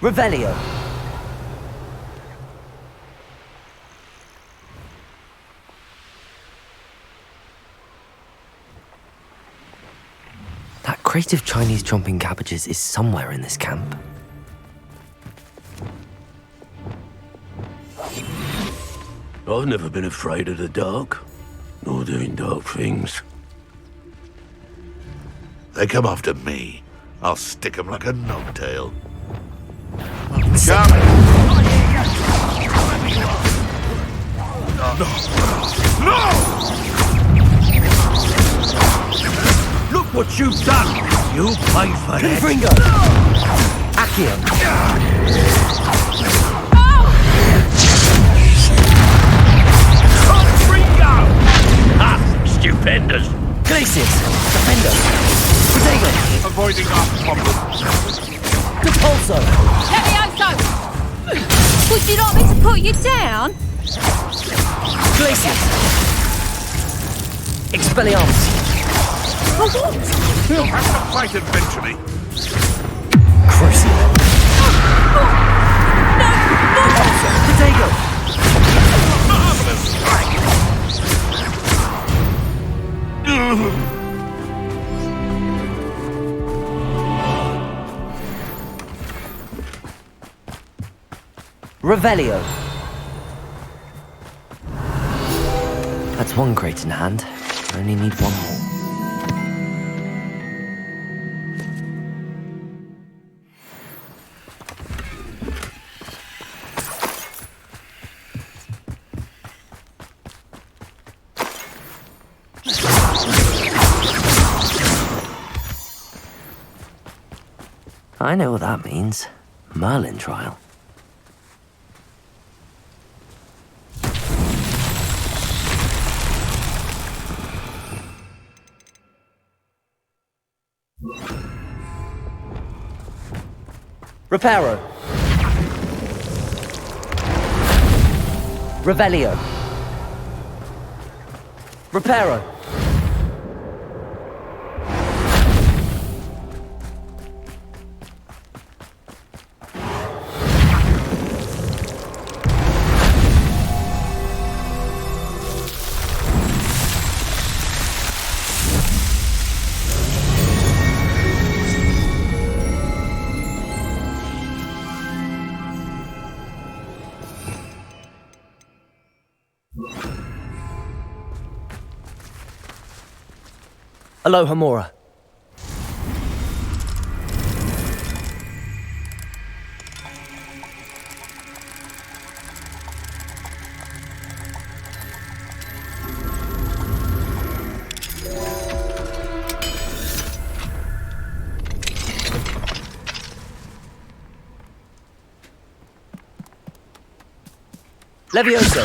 S7: Revelio.
S3: That crate of Chinese chomping cabbages is somewhere in this camp.
S12: I've never been afraid of the dark, nor doing dark things.
S19: They come after me. I'll stick 'em like a knobtail. No!
S12: Look what you've done! You paid for it!
S7: Confringo! Accio!
S12: Confringo! That's stupendous!
S7: Glacius! Defender! Protego!
S19: Avoiding our problem.
S7: Depulso!
S2: Levioso! Would you like me to put you down?
S7: Glacius! Expelliarmus!
S19: We'll have to fight eventually.
S7: Crucio! Depulso! Protego!
S19: Marvelous strike!
S7: Revelio.
S3: That's one crate in hand. I only need one more. I know what that means. Merlin trial.
S7: Reparo. Revelio. Reparo. Aloha Mora. Levioso.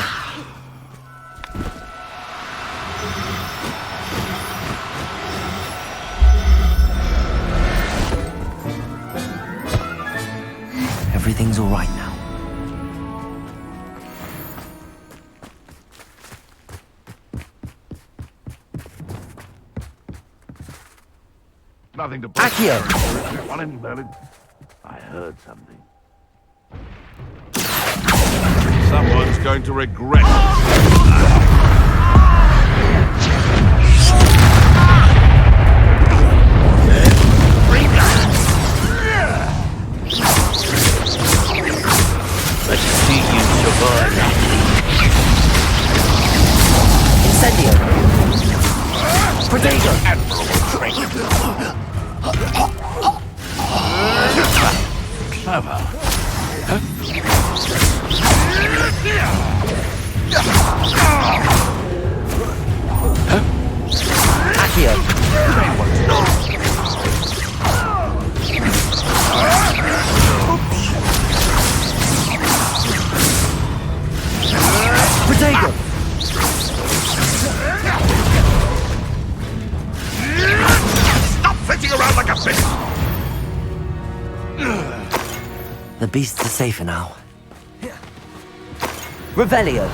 S3: Everything's all right now.
S19: Nothing to
S7: Accio.
S19: One in Merlin. I heard something. Someone's going to regret it.
S12: Let's see you survive.
S7: Incendio. Protego.
S19: Clever.
S7: Accio. Protego.
S19: Stop flitting around like a fish!
S3: The beasts are safer now.
S7: Revelio.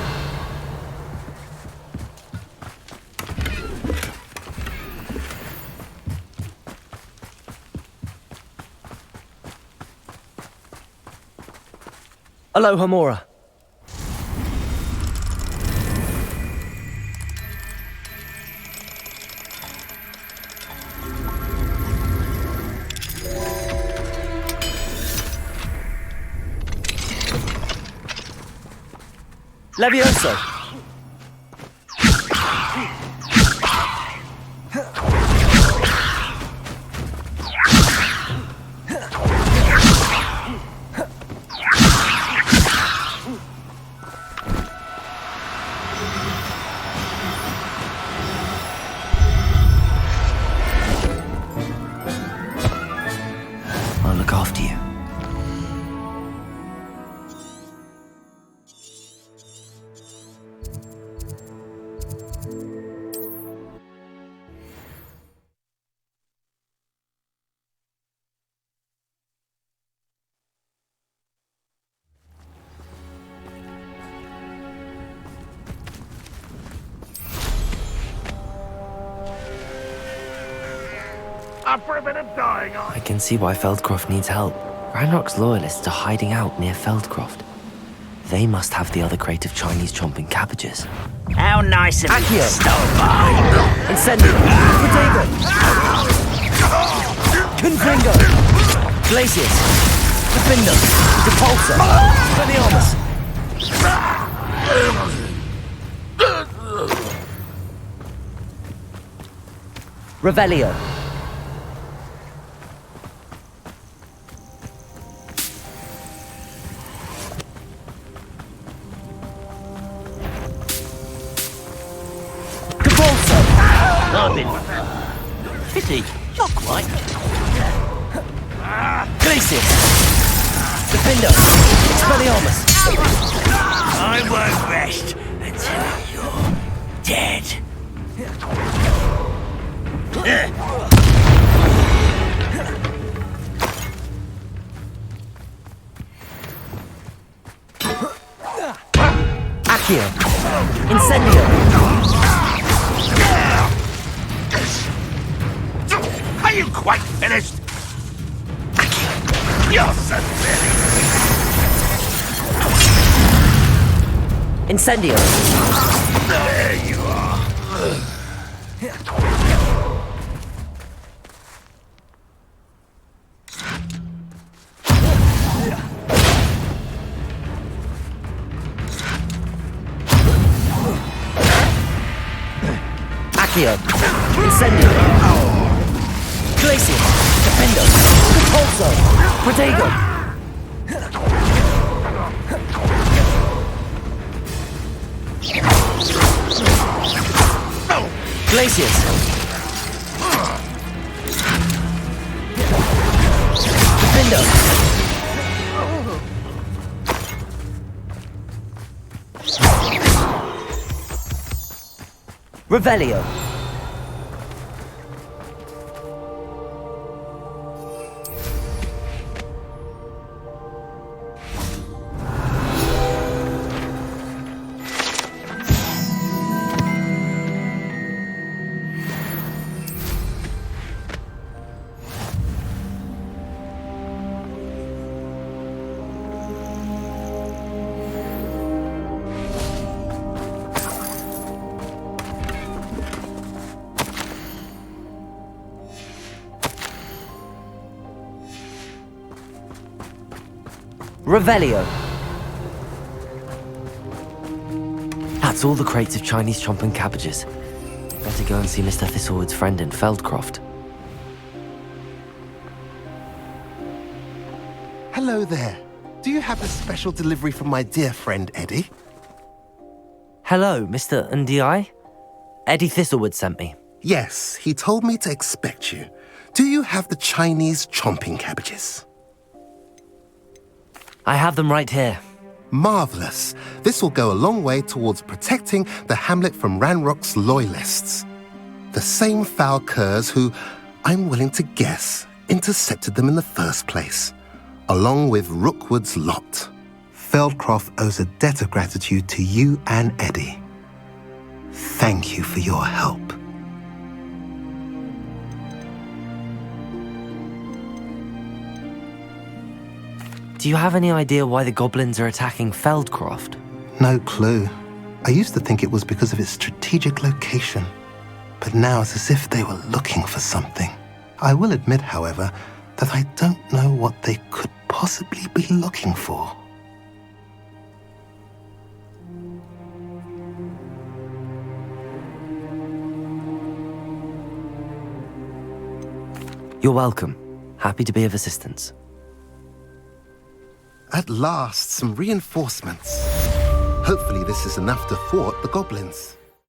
S7: Aloha Mora. Levioso.
S3: I'll look after you.
S19: Up for a bit of dying,
S3: I can see why Feldcroft needs help. Ranrock's loyalists are hiding out near Feldcroft. They must have the other crate of Chinese chomping cabbages.
S9: How nice of you
S7: Accio.
S9: to stop by.
S7: Incendio. Protego. Confringo. Glacius. Defindo. Depulsor. Expelliarmus. Revelio.
S9: Pity, not quite.
S7: Glacius! Defender! Expelliarmus!
S8: I won't rest until you're dead.
S7: Accio! Incendio!
S8: Are you quite finished? You're so silly.
S7: Incendio!
S8: There you are.
S7: Accio! Incendio! Glacius! Defender! Repulso! Protego! Glacius! Defender! Revelio! Revelio!
S3: That's all the crates of Chinese chomping cabbages. Better go and see Mr. Thistlewood's friend in Feldcroft.
S10: Hello there. Do you have a special delivery from my dear friend Eddie?
S3: Hello, Mr. Ndi? Eddie Thistlewood sent me.
S10: Yes, he told me to expect you. Do you have the Chinese chomping cabbages?
S3: I have them right here.
S10: Marvellous. This will go a long way towards protecting the hamlet from Ranrock's loyalists. The same foul curs who, I'm willing to guess, intercepted them in the first place, along with Rookwood's lot. Feldcroft owes a debt of gratitude to you and Eddie. Thank you for your help.
S3: Do you have any idea why the goblins are attacking Feldcroft?
S10: No clue. I used to think it was because of its strategic location, but now it's as if they were looking for something. I will admit, however, that I don't know what they could possibly be looking for.
S3: You're welcome. Happy to be of assistance.
S10: At last, some reinforcements. Hopefully this is enough to thwart the goblins.